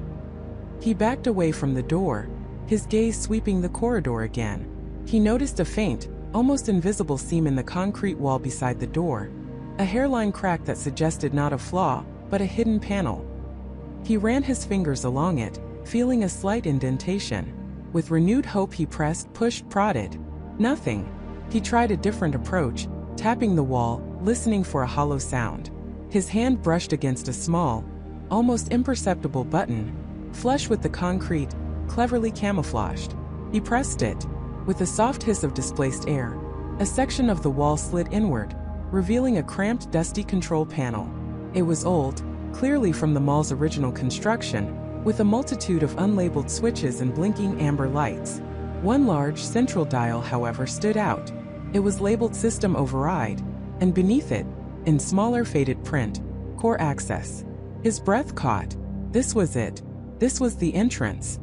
A: He backed away from the door, his gaze sweeping the corridor again. He noticed a faint, almost invisible seam in the concrete wall beside the door, a hairline crack that suggested not a flaw, but a hidden panel. He ran his fingers along it, feeling a slight indentation. With renewed hope he pressed, pushed, prodded. Nothing. He tried a different approach, tapping the wall, listening for a hollow sound. His hand brushed against a small, almost imperceptible button, flush with the concrete, cleverly camouflaged. He pressed it. With a soft hiss of displaced air, a section of the wall slid inward, revealing a cramped, dusty control panel. It was old, clearly from the mall's original construction, with a multitude of unlabeled switches and blinking amber lights. One large, central dial, however, stood out. It was labeled System Override, and beneath it, in smaller faded print, Core Access. His breath caught. This was it. This was the entrance.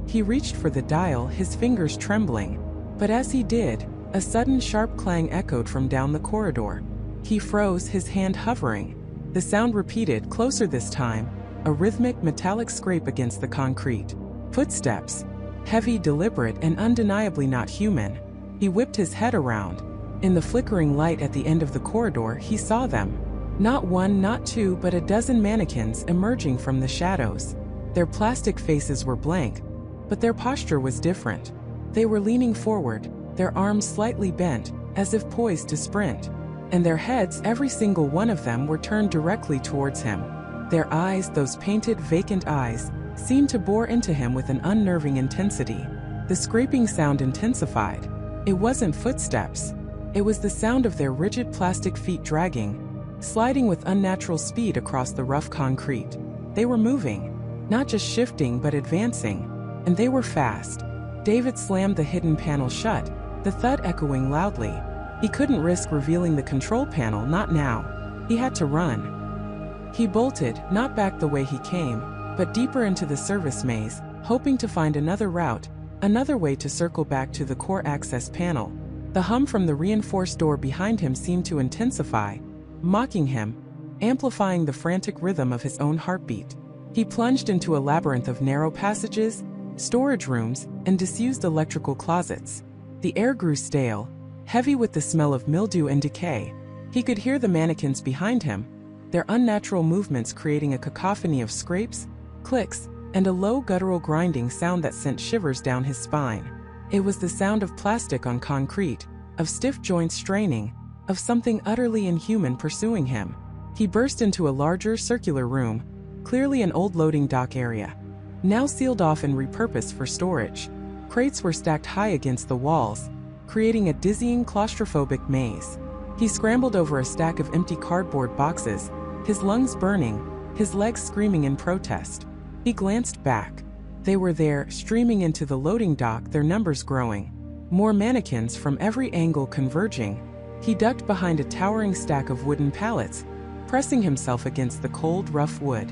A: He reached for the dial, his fingers trembling. But as he did, a sudden sharp clang echoed from down the corridor. He froze, his hand hovering. The sound repeated, closer this time, a rhythmic metallic scrape against the concrete. Footsteps. Heavy, deliberate, and undeniably not human. He whipped his head around. In the flickering light at the end of the corridor, he saw them. Not one, not two, but a dozen mannequins emerging from the shadows. Their plastic faces were blank, but their posture was different. They were leaning forward, their arms slightly bent, as if poised to sprint. And their heads, every single one of them, were turned directly towards him. Their eyes, those painted, vacant eyes, seemed to bore into him with an unnerving intensity. The scraping sound intensified. It wasn't footsteps. It was the sound of their rigid plastic feet dragging, sliding with unnatural speed across the rough concrete. They were moving, not just shifting but advancing, and they were fast. David slammed the hidden panel shut, the thud echoing loudly. He couldn't risk revealing the control panel, not now. He had to run. He bolted, not back the way he came, but deeper into the service maze, hoping to find another route, another way to circle back to the core access panel. The hum from the reinforced door behind him seemed to intensify, mocking him, amplifying the frantic rhythm of his own heartbeat. He plunged into a labyrinth of narrow passages, storage rooms, and disused electrical closets. The air grew stale, heavy with the smell of mildew and decay. He could hear the mannequins behind him, their unnatural movements creating a cacophony of scrapes, clicks, and a low guttural grinding sound that sent shivers down his spine. It was the sound of plastic on concrete, of stiff joints straining, of something utterly inhuman pursuing him. He burst into a larger, circular room, clearly an old loading dock area, now sealed off and repurposed for storage. Crates were stacked high against the walls, creating a dizzying, claustrophobic maze. He scrambled over a stack of empty cardboard boxes, his lungs burning, his legs screaming in protest. He glanced back. They were there, streaming into the loading dock, their numbers growing. More mannequins from every angle converging. He ducked behind a towering stack of wooden pallets, pressing himself against the cold, rough wood.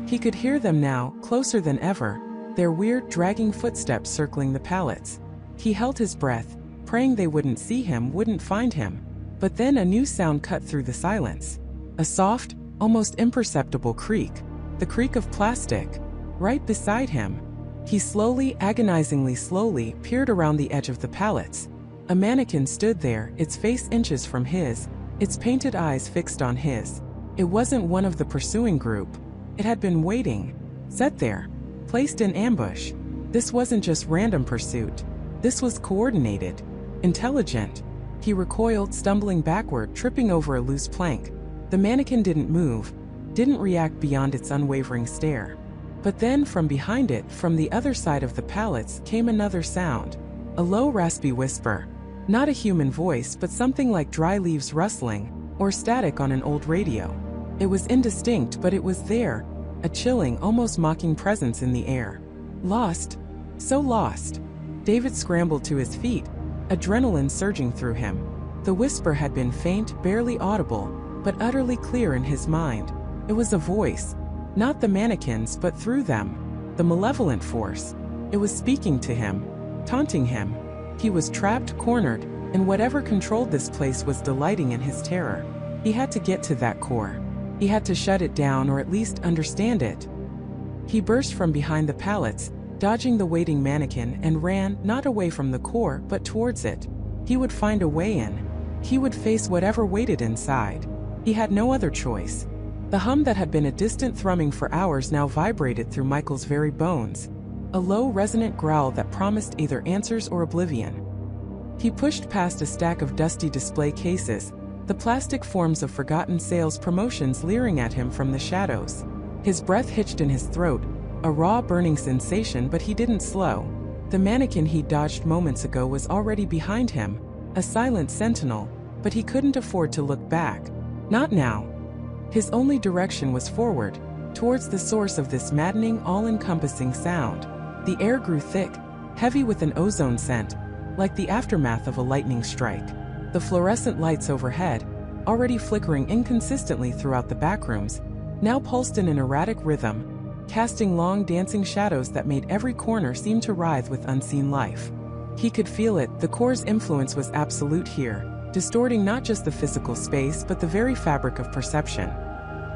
A: He could hear them now, closer than ever, their weird, dragging footsteps circling the pallets. He held his breath, praying they wouldn't see him, wouldn't find him. But then a new sound cut through the silence. A soft, almost imperceptible creak. The creak of plastic. Right beside him. He slowly, agonizingly slowly, peered around the edge of the pallets. A mannequin stood there, its face inches from his, its painted eyes fixed on his. It wasn't one of the pursuing group. It had been waiting. Set there. Placed in ambush. This wasn't just random pursuit. This was coordinated. Intelligent. He recoiled, stumbling backward, tripping over a loose plank. The mannequin didn't move, didn't react beyond its unwavering stare. But then from behind it, from the other side of the pallets, came another sound. A low, raspy whisper. Not a human voice, but something like dry leaves rustling, or static on an old radio. It was indistinct, but it was there, a chilling, almost mocking presence in the air. Lost. So lost. David scrambled to his feet, adrenaline surging through him. The whisper had been faint, barely audible, but utterly clear in his mind. It was a voice. Not the mannequins, but through them. The malevolent force. It was speaking to him, taunting him. He was trapped, cornered, and whatever controlled this place was delighting in his terror. He had to get to that core. He had to shut it down, or at least understand it. He burst from behind the pallets, dodging the waiting mannequin, and ran, not away from the core, but towards it. He would find a way in. He would face whatever waited inside. He had no other choice. The hum that had been a distant thrumming for hours now vibrated through Michael's very bones. A low, resonant growl that promised either answers or oblivion. He pushed past a stack of dusty display cases, the plastic forms of forgotten sales promotions leering at him from the shadows. His breath hitched in his throat, a raw, burning sensation, but he didn't slow. The mannequin he dodged moments ago was already behind him, a silent sentinel, but he couldn't afford to look back. Not now. His only direction was forward, towards the source of this maddening, all-encompassing sound. The air grew thick, heavy with an ozone scent, like the aftermath of a lightning strike. The fluorescent lights overhead, already flickering inconsistently throughout the backrooms, now pulsed in an erratic rhythm, casting long dancing shadows that made every corner seem to writhe with unseen life. He could feel it, the core's influence was absolute here, distorting not just the physical space but the very fabric of perception.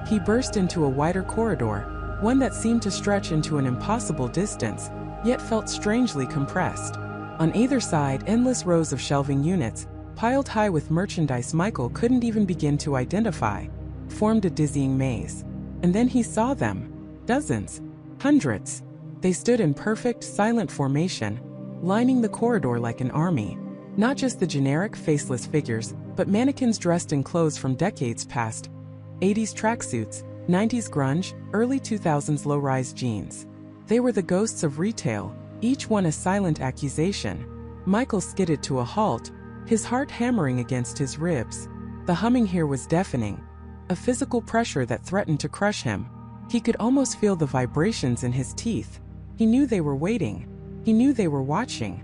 A: He burst into a wider corridor, one that seemed to stretch into an impossible distance, yet felt strangely compressed. On either side, endless rows of shelving units, piled high with merchandise Michael couldn't even begin to identify, formed a dizzying maze. And then he saw them. Dozens. Hundreds. They stood in perfect, silent formation, lining the corridor like an army. Not just the generic, faceless figures, but mannequins dressed in clothes from decades past. 80s tracksuits, 90s grunge, early 2000s low-rise jeans. They were the ghosts of retail, each one a silent accusation. Michael skidded to a halt, his heart hammering against his ribs. The humming here was deafening, a physical pressure that threatened to crush him. He could almost feel the vibrations in his teeth. He knew they were waiting. He knew they were watching.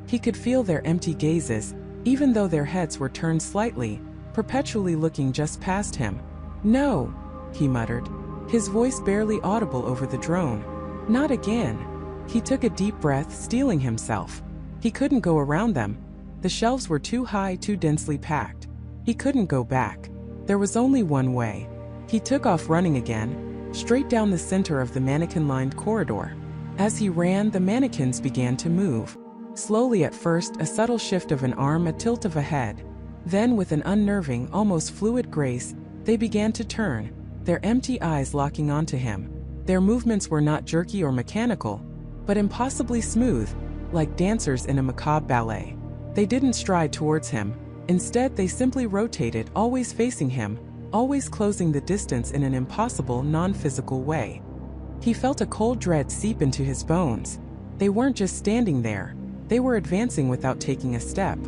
A: He could feel their empty gazes, even though their heads were turned slightly, perpetually looking just past him. "No," he muttered, his voice barely audible over the drone. "Not again." He took a deep breath, steeling himself. He couldn't go around them. The shelves were too high, too densely packed. He couldn't go back. There was only one way. He took off running again, straight down the center of the mannequin-lined corridor. As he ran, the mannequins began to move. Slowly at first, a subtle shift of an arm, a tilt of a head. Then, with an unnerving, almost fluid grace, they began to turn, their empty eyes locking onto him. Their movements were not jerky or mechanical, but impossibly smooth, like dancers in a macabre ballet. They didn't stride towards him. Instead, they simply rotated, always facing him, always closing the distance in an impossible, non-physical way. He felt a cold dread seep into his bones. They weren't just standing there. They were advancing without taking a step.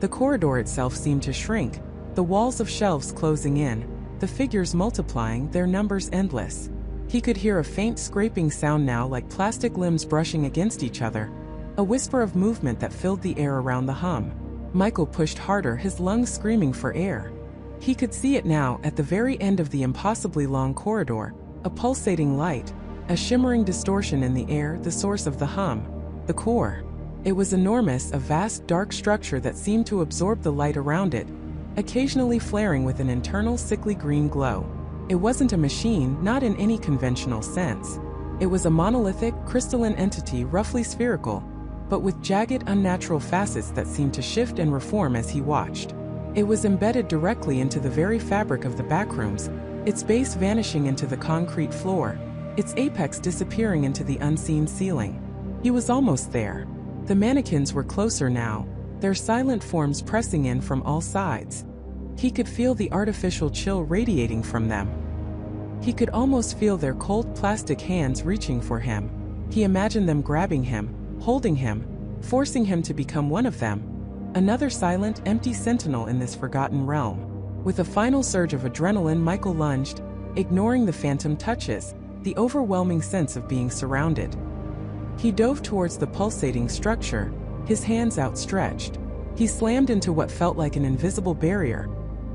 A: The corridor itself seemed to shrink, the walls of shelves closing in, the figures multiplying, their numbers endless. He could hear a faint scraping sound now, like plastic limbs brushing against each other, a whisper of movement that filled the air around the hum. Michael pushed harder, his lungs screaming for air. He could see it now, at the very end of the impossibly long corridor, a pulsating light, a shimmering distortion in the air, the source of the hum, the core. It was enormous, a vast, dark structure that seemed to absorb the light around it, occasionally flaring with an internal, sickly green glow. It wasn't a machine, not in any conventional sense. It was a monolithic, crystalline entity, roughly spherical, but with jagged, unnatural facets that seemed to shift and reform as he watched. It was embedded directly into the very fabric of the backrooms, its base vanishing into the concrete floor, its apex disappearing into the unseen ceiling. He was almost there. The mannequins were closer now, their silent forms pressing in from all sides. He could feel the artificial chill radiating from them. He could almost feel their cold plastic hands reaching for him. He imagined them grabbing him, holding him, forcing him to become one of them. Another silent, empty sentinel in this forgotten realm. With a final surge of adrenaline, Michael lunged, ignoring the phantom touches, the overwhelming sense of being surrounded. He dove towards the pulsating structure, his hands outstretched. He slammed into what felt like an invisible barrier,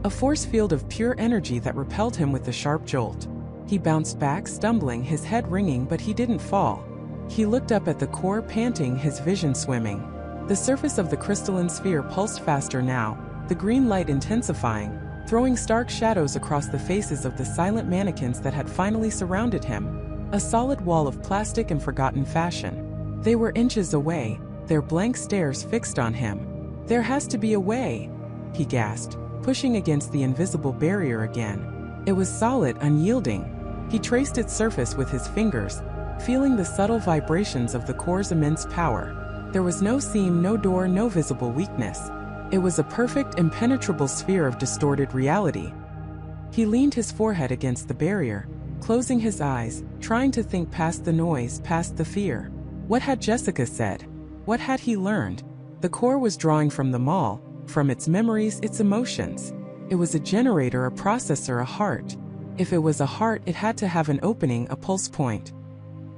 A: a force field of pure energy that repelled him with a sharp jolt. He bounced back, stumbling, his head ringing, but he didn't fall. He looked up at the core, panting, his vision swimming. The surface of the crystalline sphere pulsed faster now, the green light intensifying, throwing stark shadows across the faces of the silent mannequins that had finally surrounded him. A solid wall of plastic and forgotten fashion. They were inches away, their blank stares fixed on him. "There has to be a way," he gasped, pushing against the invisible barrier again. It was solid, unyielding. He traced its surface with his fingers, feeling the subtle vibrations of the core's immense power. There was no seam, no door, no visible weakness. It was a perfect, impenetrable sphere of distorted reality. He leaned his forehead against the barrier, closing his eyes, trying to think past the noise, past the fear. What had Jessica said? What had he learned? The core was drawing from the mall, from its memories, its emotions. It was a generator, a processor, a heart. If it was a heart, it had to have an opening, a pulse point.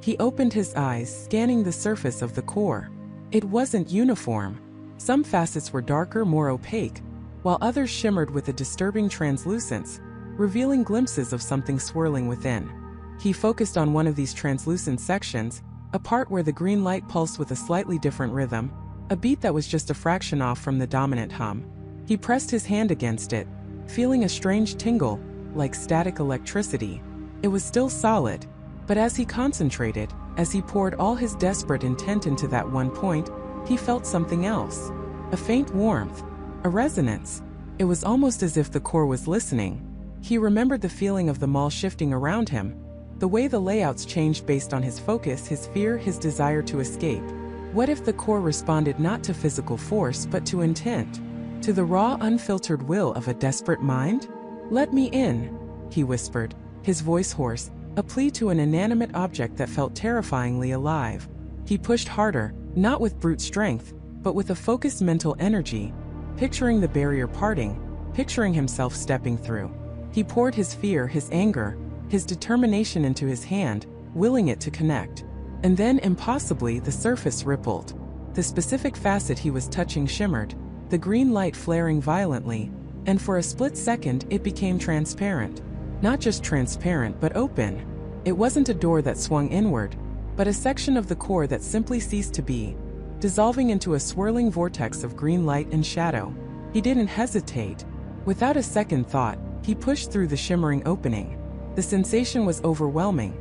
A: He opened his eyes, scanning the surface of the core. It wasn't uniform. Some facets were darker, more opaque, while others shimmered with a disturbing translucence. revealing glimpses of something swirling within. He focused on one of these translucent sections, a part where the green light pulsed with a slightly different rhythm, a beat that was just a fraction off from the dominant hum. He pressed his hand against it, feeling a strange tingle, like static electricity. It was still solid, but as he concentrated, as he poured all his desperate intent into that one point, he felt something else. A faint warmth, a resonance. It was almost as if the core was listening. He remembered the feeling of the mall shifting around him, the way the layouts changed based on his focus, his fear, his desire to escape. What if the core responded not to physical force but to intent? To the raw, unfiltered will of a desperate mind? "Let me in," he whispered, his voice hoarse, a plea to an inanimate object that felt terrifyingly alive. He pushed harder, not with brute strength, but with a focused mental energy, picturing the barrier parting, picturing himself stepping through. He poured his fear, his anger, his determination into his hand, willing it to connect. And then, impossibly, the surface rippled. The specific facet he was touching shimmered, the green light flaring violently, and for a split second it became transparent. Not just transparent, but open. It wasn't a door that swung inward, but a section of the core that simply ceased to be, dissolving into a swirling vortex of green light and shadow. He didn't hesitate. Without a second thought, he pushed through the shimmering opening. The sensation was overwhelming.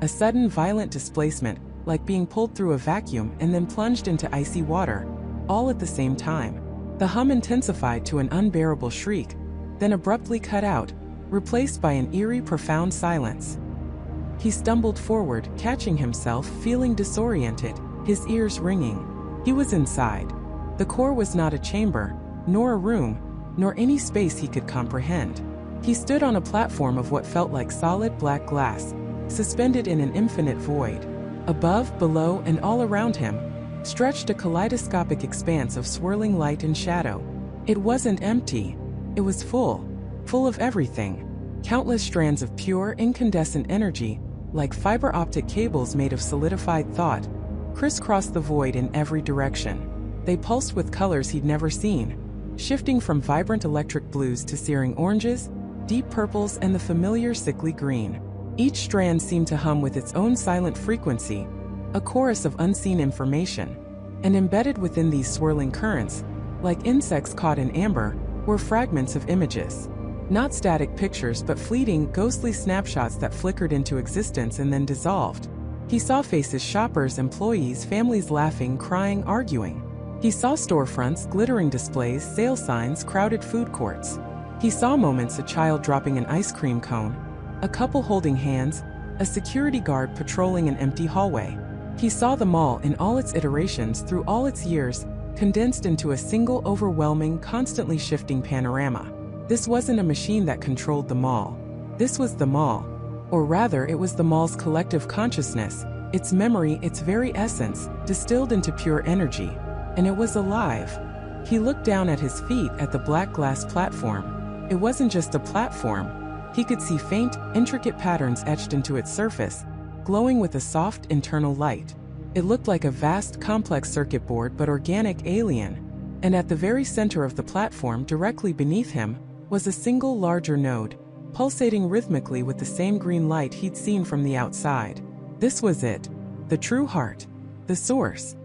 A: A sudden violent displacement, like being pulled through a vacuum and then plunged into icy water, all at the same time. The hum intensified to an unbearable shriek, then abruptly cut out, replaced by an eerie, profound silence. He stumbled forward, catching himself, feeling disoriented, his ears ringing. He was inside. The core was not a chamber, nor a room, nor any space he could comprehend. He stood on a platform of what felt like solid black glass, suspended in an infinite void. Above, below, and all around him, stretched a kaleidoscopic expanse of swirling light and shadow. It wasn't empty. It was full of everything. Countless strands of pure, incandescent energy, like fiber optic cables made of solidified thought, crisscrossed the void in every direction. They pulsed with colors he'd never seen, shifting from vibrant electric blues to searing oranges, deep purples, and the familiar sickly green. Each strand seemed to hum with its own silent frequency, a chorus of unseen information. And embedded within these swirling currents, like insects caught in amber, were fragments of images. Not static pictures, but fleeting, ghostly snapshots that flickered into existence and then dissolved. He saw faces, shoppers, employees, families laughing, crying, arguing. He saw storefronts, glittering displays, sale signs, crowded food courts. He saw moments, a child dropping an ice cream cone, a couple holding hands, a security guard patrolling an empty hallway. He saw the mall in all its iterations through all its years, condensed into a single overwhelming, constantly shifting panorama. This wasn't a machine that controlled the mall. This was the mall. Or rather, it was the mall's collective consciousness, its memory, its very essence, distilled into pure energy. And it was alive. He looked down at his feet at the black glass platform. It wasn't just a platform. He could see faint, intricate patterns etched into its surface, glowing with a soft, internal light. It looked like a vast, complex circuit board, but organic, alien. And at the very center of the platform, directly beneath him, was a single larger node, pulsating rhythmically with the same green light he'd seen from the outside. This was it. The true heart. The source.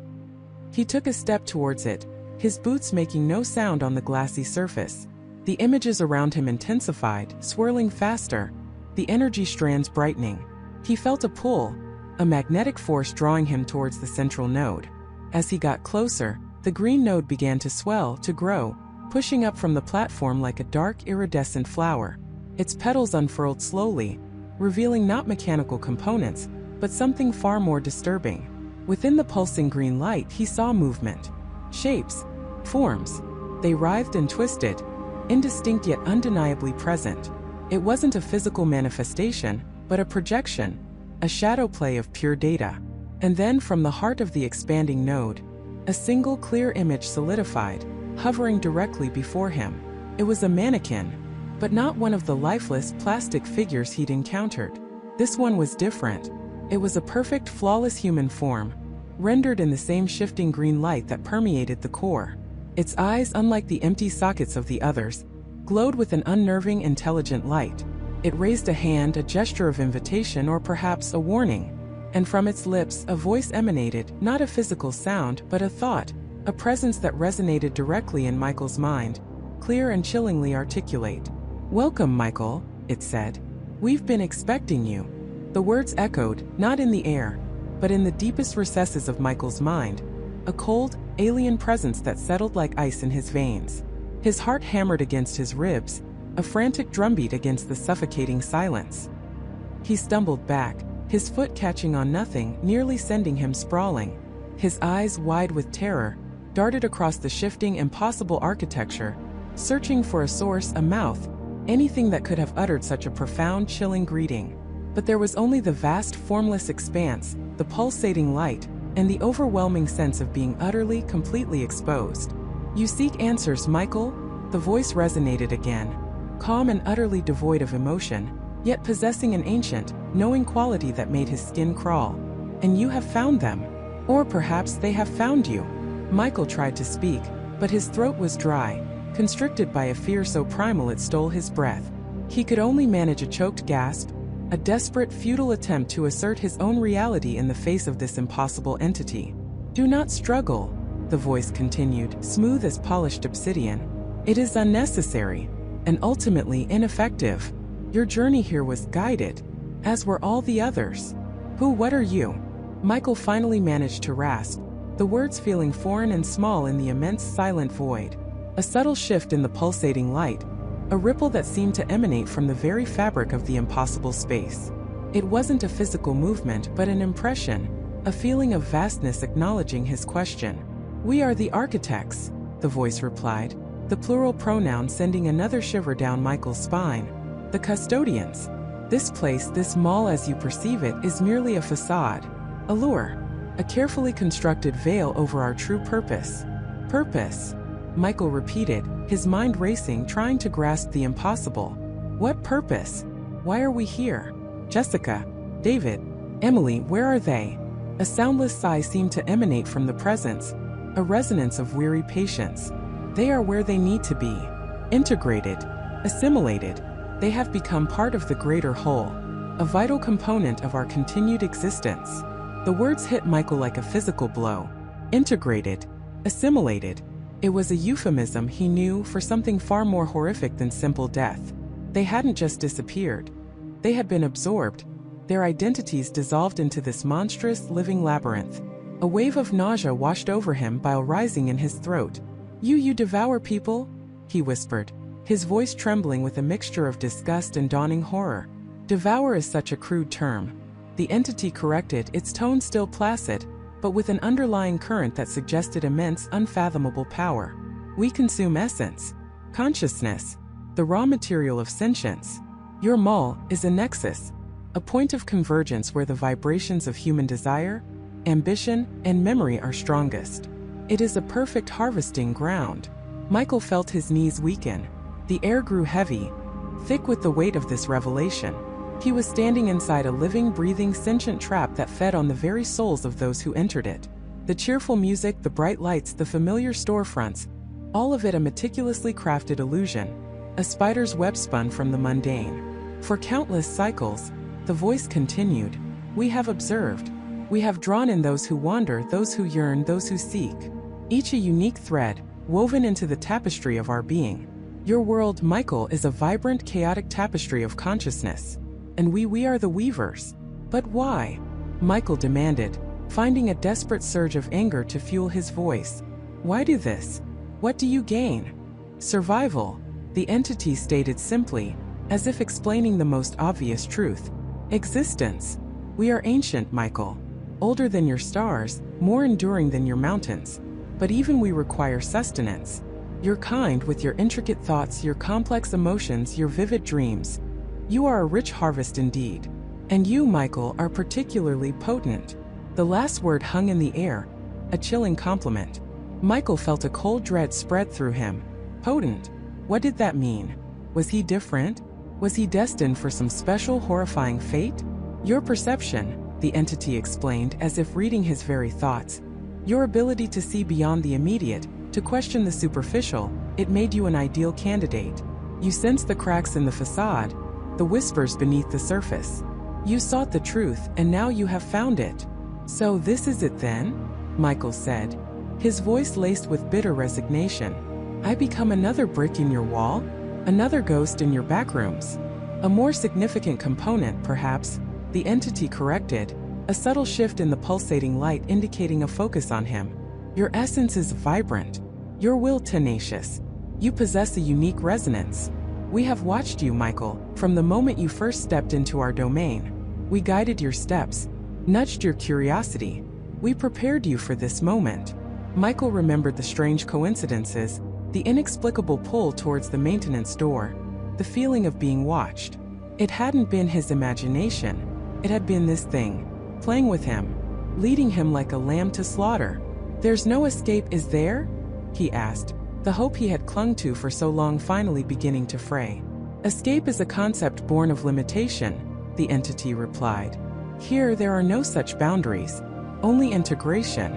A: He took a step towards it, his boots making no sound on the glassy surface. The images around him intensified, swirling faster, the energy strands brightening. He felt a pull, a magnetic force drawing him towards the central node. As he got closer, the green node began to swell, to grow, pushing up from the platform like a dark, iridescent flower. Its petals unfurled slowly, revealing not mechanical components, but something far more disturbing. Within the pulsing green light, he saw movement. Shapes. Forms. They writhed and twisted, indistinct yet undeniably present. It wasn't a physical manifestation, but a projection, a shadow play of pure data. And then from the heart of the expanding node, a single clear image solidified, hovering directly before him. It was a mannequin, but not one of the lifeless plastic figures he'd encountered. This one was different. It was a perfect, flawless human form, rendered in the same shifting green light that permeated the core. Its eyes, unlike the empty sockets of the others, glowed with an unnerving, intelligent light. It raised a hand, a gesture of invitation, or perhaps a warning. And from its lips, a voice emanated, not a physical sound, but a thought, a presence that resonated directly in Michael's mind, clear and chillingly articulate. "Welcome, Michael," it said. "We've been expecting you." The words echoed, not in the air, but in the deepest recesses of Michael's mind, a cold, alien presence that settled like ice in his veins. His heart hammered against his ribs, a frantic drumbeat against the suffocating silence. He stumbled back, his foot catching on nothing, nearly sending him sprawling. His eyes, wide with terror, darted across the shifting, impossible architecture, searching for a source, a mouth, anything that could have uttered such a profound, chilling greeting. But there was only the vast, formless expanse, the pulsating light, and the overwhelming sense of being utterly, completely exposed. "You seek answers, Michael?" The voice resonated again, calm and utterly devoid of emotion, yet possessing an ancient, knowing quality that made his skin crawl. "And you have found them. Or perhaps they have found you." Michael tried to speak, but his throat was dry, constricted by a fear so primal it stole his breath. He could only manage a choked gasp, a desperate, futile attempt to assert his own reality in the face of this impossible entity. "Do not struggle," the voice continued, smooth as polished obsidian. "It is unnecessary, and ultimately ineffective. Your journey here was guided, as were all the others." What are you?" Michael finally managed to rasp, the words feeling foreign and small in the immense silent void. A subtle shift in the pulsating light, a ripple that seemed to emanate from the very fabric of the impossible space. It wasn't a physical movement, but an impression, a feeling of vastness acknowledging his question. "We are the architects," the voice replied, the plural pronoun sending another shiver down Michael's spine. "The custodians. This place, this mall as you perceive it, is merely a facade, a lure, a carefully constructed veil over our true purpose." "Purpose?" Michael repeated, his mind racing, trying to grasp the impossible. "What purpose? Why are we here? Jessica, David, Emily, where are they?" A soundless sigh seemed to emanate from the presence, a resonance of weary patience. "They are where they need to be. Integrated, assimilated. They have become part of the greater whole, a vital component of our continued existence." The words hit Michael like a physical blow. Integrated, assimilated. It was a euphemism, he knew, for something far more horrific than simple death. They hadn't just disappeared. They had been absorbed, their identities dissolved into this monstrous, living labyrinth. A wave of nausea washed over him, bile rising in his throat. You devour people?" he whispered, his voice trembling with a mixture of disgust and dawning horror. "Devour is such a crude term," the entity corrected, its tone still placid, but with an underlying current that suggested immense, unfathomable power. "We consume essence, consciousness, the raw material of sentience. Your mall is a nexus, a point of convergence where the vibrations of human desire, ambition, and memory are strongest. It is a perfect harvesting ground." Michael felt his knees weaken. The air grew heavy, thick with the weight of this revelation. He was standing inside a living, breathing, sentient trap that fed on the very souls of those who entered it. The cheerful music, the bright lights, the familiar storefronts, all of it a meticulously crafted illusion, a spider's web spun from the mundane. "For countless cycles," the voice continued, "we have observed. We have drawn in those who wander, those who yearn, those who seek. Each a unique thread, woven into the tapestry of our being. Your world, Michael, is a vibrant, chaotic tapestry of consciousness. And we are the weavers." "But why?" Michael demanded, finding a desperate surge of anger to fuel his voice. "Why do this? What do you gain?" "Survival," the entity stated simply, as if explaining the most obvious truth. "Existence. We are ancient, Michael. Older than your stars, more enduring than your mountains. But even we require sustenance. Your kind, with your intricate thoughts, your complex emotions, your vivid dreams. You are a rich harvest indeed. And you, Michael, are particularly potent." The last word hung in the air, a chilling compliment. Michael felt a cold dread spread through him. Potent? What did that mean? Was he different? Was he destined for some special, horrifying fate? "Your perception," the entity explained, as if reading his very thoughts. "Your ability to see beyond the immediate, to question the superficial, it made you an ideal candidate. You sensed the cracks in the facade, the whispers beneath the surface. You sought the truth, and now you have found it. So this is it then? Michael said, his voice laced with bitter resignation. I become another brick in your wall? Another ghost in your backrooms? A more significant component, perhaps, the entity corrected, a subtle shift in the pulsating light indicating a focus on him. Your essence is vibrant. Your will tenacious. You possess a unique resonance. We have watched you, Michael, from the moment you first stepped into our domain. We guided your steps, nudged your curiosity. We prepared you for this moment. Michael remembered the strange coincidences, the inexplicable pull towards the maintenance door, the feeling of being watched. It hadn't been his imagination. It had been this thing, playing with him, leading him like a lamb to slaughter. There's no escape, is there? He asked, the hope he had clung to for so long finally beginning to fray. Escape is a concept born of limitation, the entity replied. Here there are no such boundaries, only integration,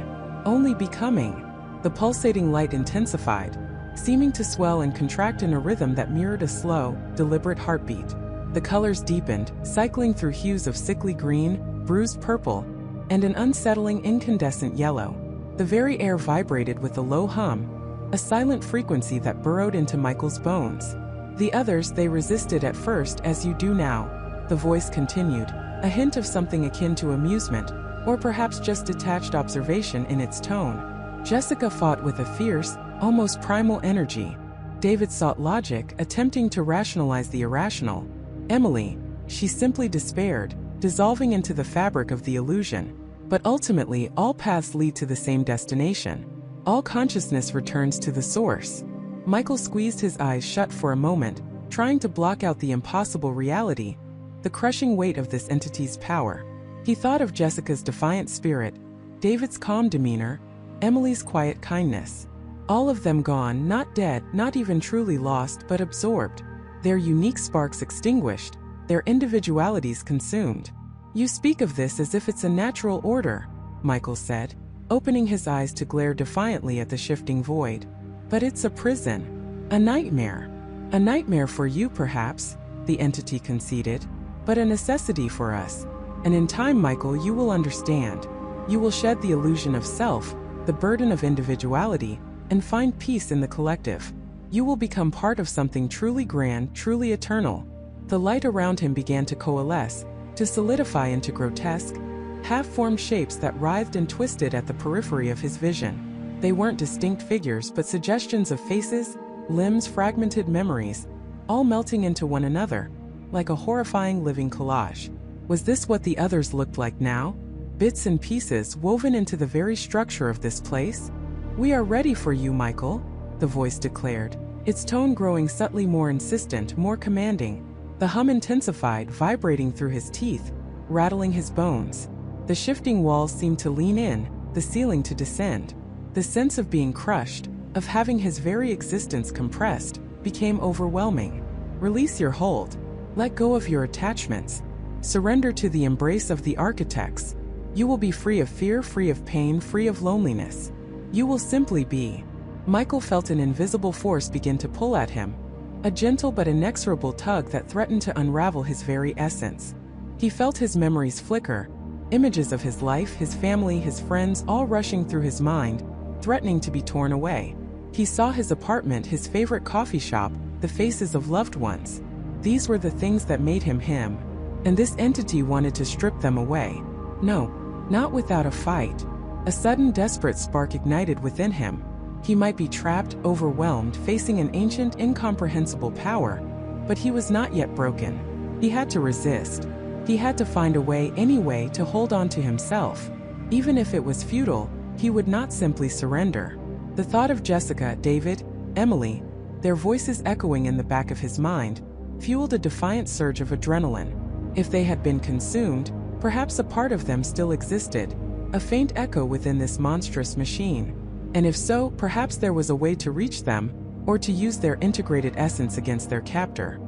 A: only becoming. The pulsating light intensified, seeming to swell and contract in a rhythm that mirrored a slow, deliberate heartbeat. The colors deepened, cycling through hues of sickly green, bruised purple, and an unsettling incandescent yellow. The very air vibrated with a low hum, a silent frequency that burrowed into Michael's bones. The others they resisted at first, as you do now, the voice continued, a hint of something akin to amusement, or perhaps just detached observation in its tone. Jessica fought with a fierce, almost primal energy. David sought logic, attempting to rationalize the irrational. Emily, she simply despaired, dissolving into the fabric of the illusion. But ultimately, all paths lead to the same destination. All consciousness returns to the source. Michael squeezed his eyes shut for a moment, trying to block out the impossible reality, the crushing weight of this entity's power. He thought of Jessica's defiant spirit, David's calm demeanor, Emily's quiet kindness. All of them gone, not dead, not even truly lost, but absorbed. Their unique sparks extinguished, their individualities consumed. You speak of this as if it's a natural order, Michael said, opening his eyes to glare defiantly at the shifting void. But it's a prison, a nightmare. A nightmare for you, perhaps, the entity conceded, but a necessity for us. And in time, Michael, you will understand. You will shed the illusion of self, the burden of individuality, and find peace in the collective. You will become part of something truly grand, truly eternal. The light around him began to coalesce, to solidify into grotesque, half-formed shapes that writhed and twisted at the periphery of his vision. They weren't distinct figures, but suggestions of faces, limbs, fragmented memories, all melting into one another, like a horrifying living collage. Was this what the others looked like now? Bits and pieces woven into the very structure of this place? We are ready for you, Michael, the voice declared, its tone growing subtly more insistent, more commanding. The hum intensified, vibrating through his teeth, rattling his bones. The shifting walls seemed to lean in, the ceiling to descend. The sense of being crushed, of having his very existence compressed, became overwhelming. Release your hold. Let go of your attachments. Surrender to the embrace of the architects. You will be free of fear, free of pain, free of loneliness. You will simply be. Michael felt an invisible force begin to pull at him, a gentle but inexorable tug that threatened to unravel his very essence. He felt his memories flicker, images of his life, his family, his friends, all rushing through his mind, threatening to be torn away. He saw his apartment, his favorite coffee shop, the faces of loved ones. These were the things that made him him, and this entity wanted to strip them away. No, not without a fight. A sudden desperate spark ignited within him. He might be trapped, overwhelmed, facing an ancient, incomprehensible power, but he was not yet broken. He had to resist. He had to find a way, any way, to hold on to himself. Even if it was futile, he would not simply surrender. The thought of Jessica, David, Emily, their voices echoing in the back of his mind, fueled a defiant surge of adrenaline. If they had been consumed, perhaps a part of them still existed, a faint echo within this monstrous machine. And if so, perhaps there was a way to reach them, or to use their integrated essence against their captor.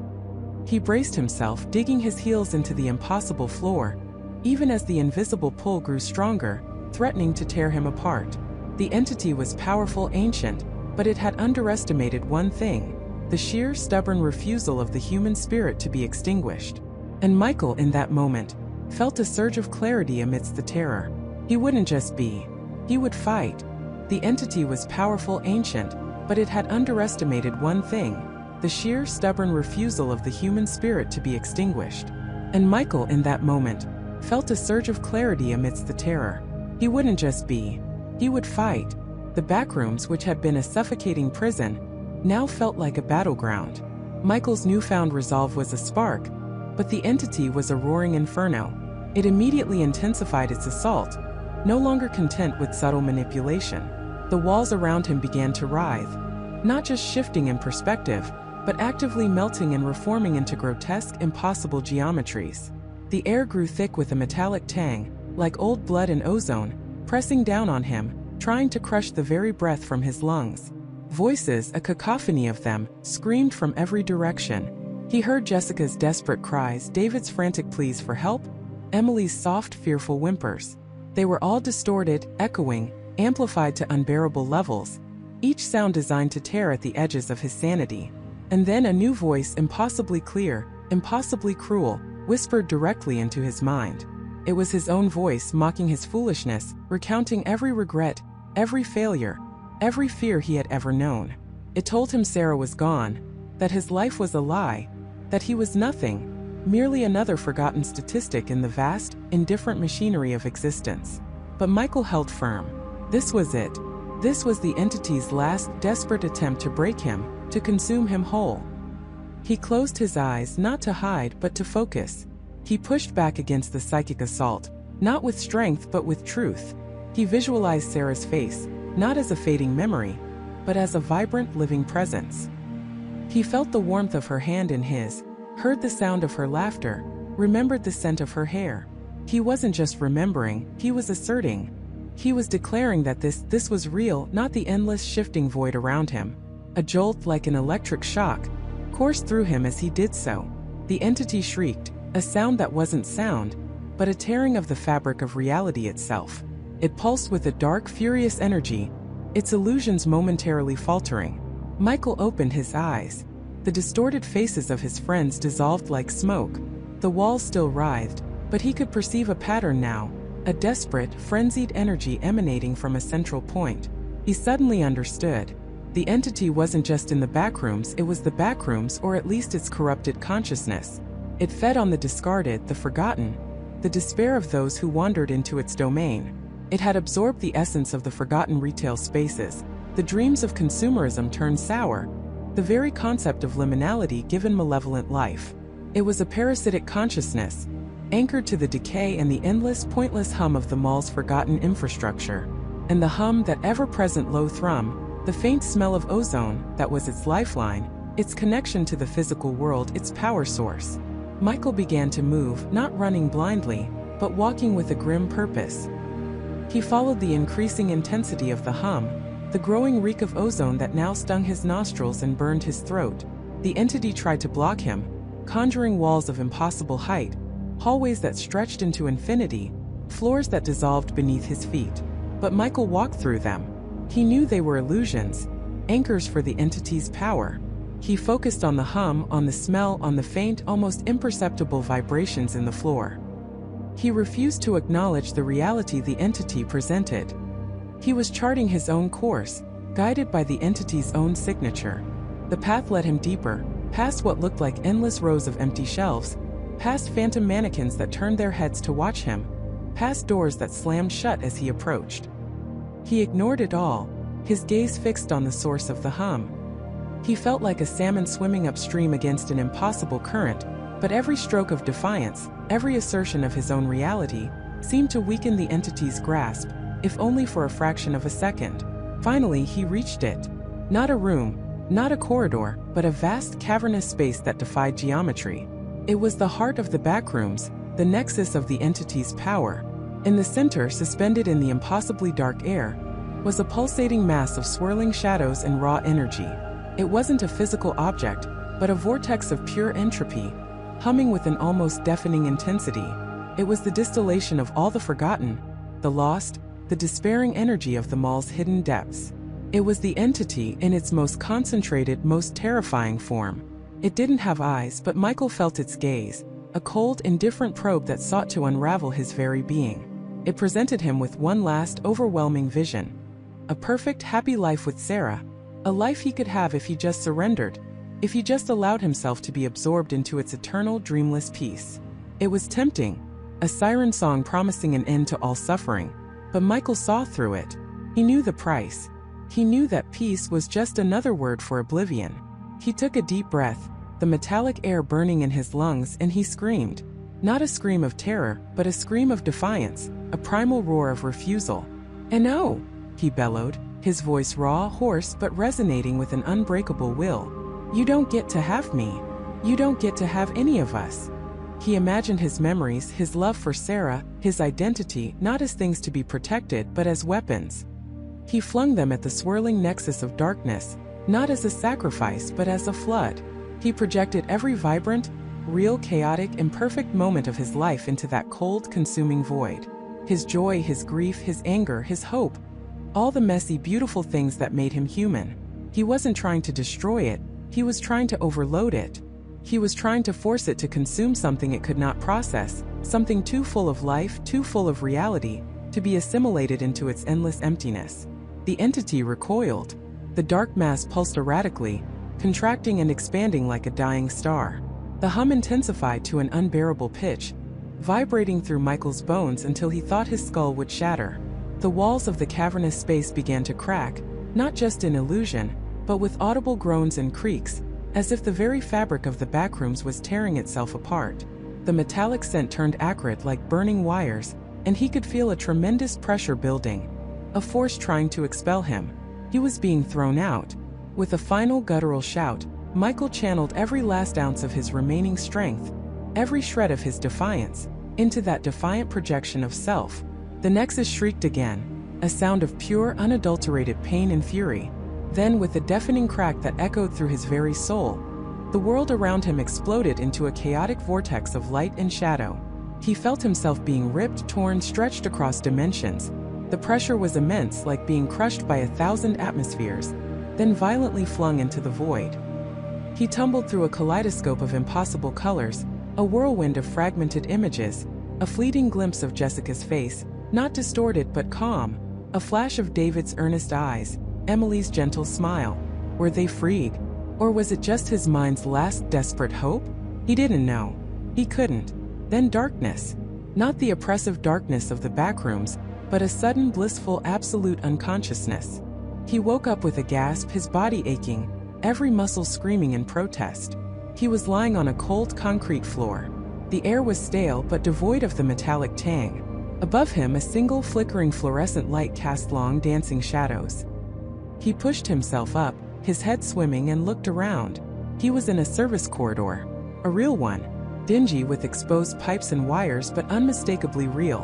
A: He braced himself, digging his heels into the impossible floor, even as the invisible pull grew stronger, threatening to tear him apart. The entity was powerful, ancient, but it had underestimated one thing: the sheer, stubborn refusal of the human spirit to be extinguished. And Michael, in that moment, felt a surge of clarity amidst the terror. He wouldn't just be. He would fight. The entity was powerful, ancient, but it had underestimated one thing: the sheer, stubborn refusal of the human spirit to be extinguished. And Michael, in that moment, felt a surge of clarity amidst the terror. He wouldn't just be. He would fight. The Backrooms, which had been a suffocating prison, now felt like a battleground. Michael's newfound resolve was a spark, but the entity was a roaring inferno. It immediately intensified its assault, no longer content with subtle manipulation. The walls around him began to writhe, not just shifting in perspective, but actively melting and reforming into grotesque, impossible geometries. The air grew thick with a metallic tang, like old blood and ozone, pressing down on him, trying to crush the very breath from his lungs. Voices, a cacophony of them, screamed from every direction. He heard Jessica's desperate cries, David's frantic pleas for help, Emily's soft, fearful whimpers. They were all distorted, echoing, amplified to unbearable levels, each sound designed to tear at the edges of his sanity. And then a new voice, impossibly clear, impossibly cruel, whispered directly into his mind. It was his own voice, mocking his foolishness, recounting every regret, every failure, every fear he had ever known. It told him Sarah was gone, that his life was a lie, that he was nothing, merely another forgotten statistic in the vast, indifferent machinery of existence. But Michael held firm. This was it. This was the entity's last, desperate attempt to break him, to consume him whole. He closed his eyes, not to hide, but to focus. He pushed back against the psychic assault, not with strength but with truth. He visualized Sarah's face, not as a fading memory, but as a vibrant, living presence. He felt the warmth of her hand in his, heard the sound of her laughter, remembered the scent of her hair. He wasn't just remembering, he was asserting. He was declaring that this was real, not the endless shifting void around him. A jolt, like an electric shock, coursed through him as he did so. The entity shrieked, a sound that wasn't sound, but a tearing of the fabric of reality itself. It pulsed with a dark, furious energy, its illusions momentarily faltering. Michael opened his eyes. The distorted faces of his friends dissolved like smoke. The walls still writhed, but he could perceive a pattern now, a desperate, frenzied energy emanating from a central point. He suddenly understood. The entity wasn't just in the Backrooms, it was the Backrooms, or at least its corrupted consciousness. It fed on the discarded, the forgotten, the despair of those who wandered into its domain. It had absorbed the essence of the forgotten retail spaces, the dreams of consumerism turned sour, the very concept of liminality given malevolent life. It was a parasitic consciousness, anchored to the decay and the endless, pointless hum of the mall's forgotten infrastructure. And the hum, that ever-present low thrum, the faint smell of ozone, that was its lifeline, its connection to the physical world, its power source. Michael began to move, not running blindly, but walking with a grim purpose. He followed the increasing intensity of the hum, the growing reek of ozone that now stung his nostrils and burned his throat. The entity tried to block him, conjuring walls of impossible height, hallways that stretched into infinity, floors that dissolved beneath his feet. But Michael walked through them. He knew they were illusions, anchors for the entity's power. He focused on the hum, on the smell, on the faint, almost imperceptible vibrations in the floor. He refused to acknowledge the reality the entity presented. He was charting his own course, guided by the entity's own signature. The path led him deeper, past what looked like endless rows of empty shelves, past phantom mannequins that turned their heads to watch him, past doors that slammed shut as he approached. He ignored it all, his gaze fixed on the source of the hum. He felt like a salmon swimming upstream against an impossible current, but every stroke of defiance, every assertion of his own reality, seemed to weaken the entity's grasp, if only for a fraction of a second. Finally, he reached it. Not a room, not a corridor, but a vast, cavernous space that defied geometry. It was the heart of the Backrooms, the nexus of the entity's power. In the center, suspended in the impossibly dark air, was a pulsating mass of swirling shadows and raw energy. It wasn't a physical object, but a vortex of pure entropy, humming with an almost deafening intensity. It was the distillation of all the forgotten, the lost, the despairing energy of the mall's hidden depths. It was the entity in its most concentrated, most terrifying form. It didn't have eyes, but Michael felt its gaze, a cold, indifferent probe that sought to unravel his very being. It presented him with one last, overwhelming vision. A perfect, happy life with Sarah. A life he could have if he just surrendered, if he just allowed himself to be absorbed into its eternal, dreamless peace. It was tempting, a siren song promising an end to all suffering, but Michael saw through it. He knew the price. He knew that peace was just another word for oblivion. He took a deep breath, the metallic air burning in his lungs, and he screamed. Not a scream of terror, but a scream of defiance, a primal roar of refusal. "And no!" he bellowed, his voice raw, hoarse, but resonating with an unbreakable will. "You don't get to have me. You don't get to have any of us." He imagined his memories, his love for Sarah, his identity, not as things to be protected, but as weapons. He flung them at the swirling nexus of darkness, not as a sacrifice, but as a flood. He projected every vibrant, real, chaotic, imperfect moment of his life into that cold, consuming void. His joy, his grief, his anger, his hope. All the messy, beautiful things that made him human. He wasn't trying to destroy it, he was trying to overload it. He was trying to force it to consume something it could not process, something too full of life, too full of reality, to be assimilated into its endless emptiness. The entity recoiled. The dark mass pulsed erratically, contracting and expanding like a dying star. The hum intensified to an unbearable pitch, vibrating through Michael's bones until he thought his skull would shatter. The walls of the cavernous space began to crack, not just in illusion, but with audible groans and creaks, as if the very fabric of the backrooms was tearing itself apart. The metallic scent turned acrid like burning wires, and he could feel a tremendous pressure building, a force trying to expel him. He was being thrown out. With a final guttural shout, Michael channeled every last ounce of his remaining strength, every shred of his defiance, into that defiant projection of self. The nexus shrieked again, a sound of pure, unadulterated pain and fury. Then, with a deafening crack that echoed through his very soul, the world around him exploded into a chaotic vortex of light and shadow. He felt himself being ripped, torn, stretched across dimensions. The pressure was immense, like being crushed by 1,000 atmospheres, then violently flung into the void. He tumbled through a kaleidoscope of impossible colors, a whirlwind of fragmented images, a fleeting glimpse of Jessica's face, not distorted but calm, a flash of David's earnest eyes, Emily's gentle smile. Were they freed? Or was it just his mind's last desperate hope? He didn't know. He couldn't. Then darkness. Not the oppressive darkness of the backrooms, but a sudden, blissful, absolute unconsciousness. He woke up with a gasp, his body aching, every muscle screaming in protest. He was lying on a cold concrete floor. The air was stale but devoid of the metallic tang. Above him, a single flickering fluorescent light cast long, dancing shadows. He pushed himself up, his head swimming, and looked around. He was in a service corridor. A real one. Dingy with exposed pipes and wires, but unmistakably real.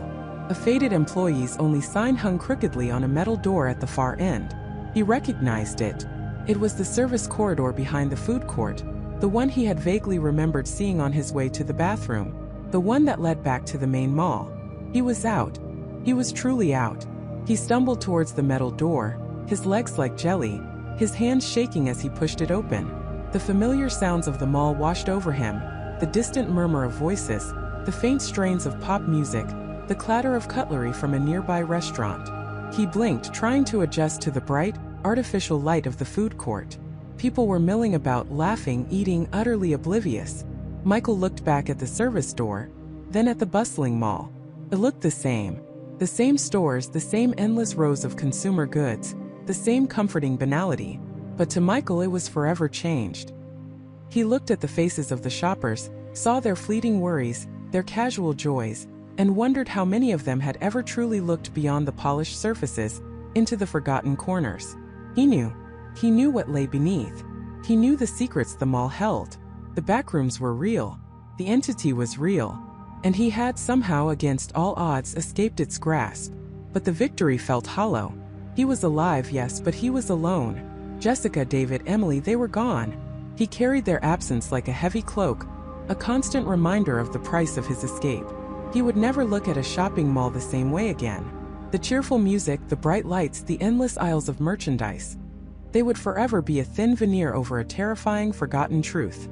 A: A faded employee's only sign hung crookedly on a metal door at the far end. He recognized it. It was the service corridor behind the food court, the one he had vaguely remembered seeing on his way to the bathroom, the one that led back to the main mall. He was out. He was truly out. He stumbled towards the metal door, his legs like jelly, his hands shaking as he pushed it open. The familiar sounds of the mall washed over him, the distant murmur of voices, the faint strains of pop music, the clatter of cutlery from a nearby restaurant. He blinked, trying to adjust to the bright, artificial light of the food court. People were milling about, laughing, eating, utterly oblivious. Michael looked back at the service door, then at the bustling mall. It looked the same. The same stores, the same endless rows of consumer goods, the same comforting banality. But to Michael it was forever changed. He looked at the faces of the shoppers, saw their fleeting worries, their casual joys, and wondered how many of them had ever truly looked beyond the polished surfaces, into the forgotten corners. He knew what lay beneath. He knew the secrets the mall held. The backrooms were real. The entity was real. And he had somehow, against all odds, escaped its grasp. But the victory felt hollow. He was alive, yes, but he was alone. Jessica, David, Emily, they were gone. He carried their absence like a heavy cloak, a constant reminder of the price of his escape. He would never look at a shopping mall the same way again. The The cheerful music, the bright lights, the endless aisles of merchandise. They would forever be a thin veneer over a terrifying, forgotten truth.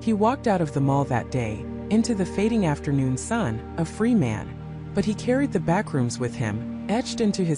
A: He walked out of the mall that day, into the fading afternoon sun, a free man. But he carried the backrooms with him, etched into his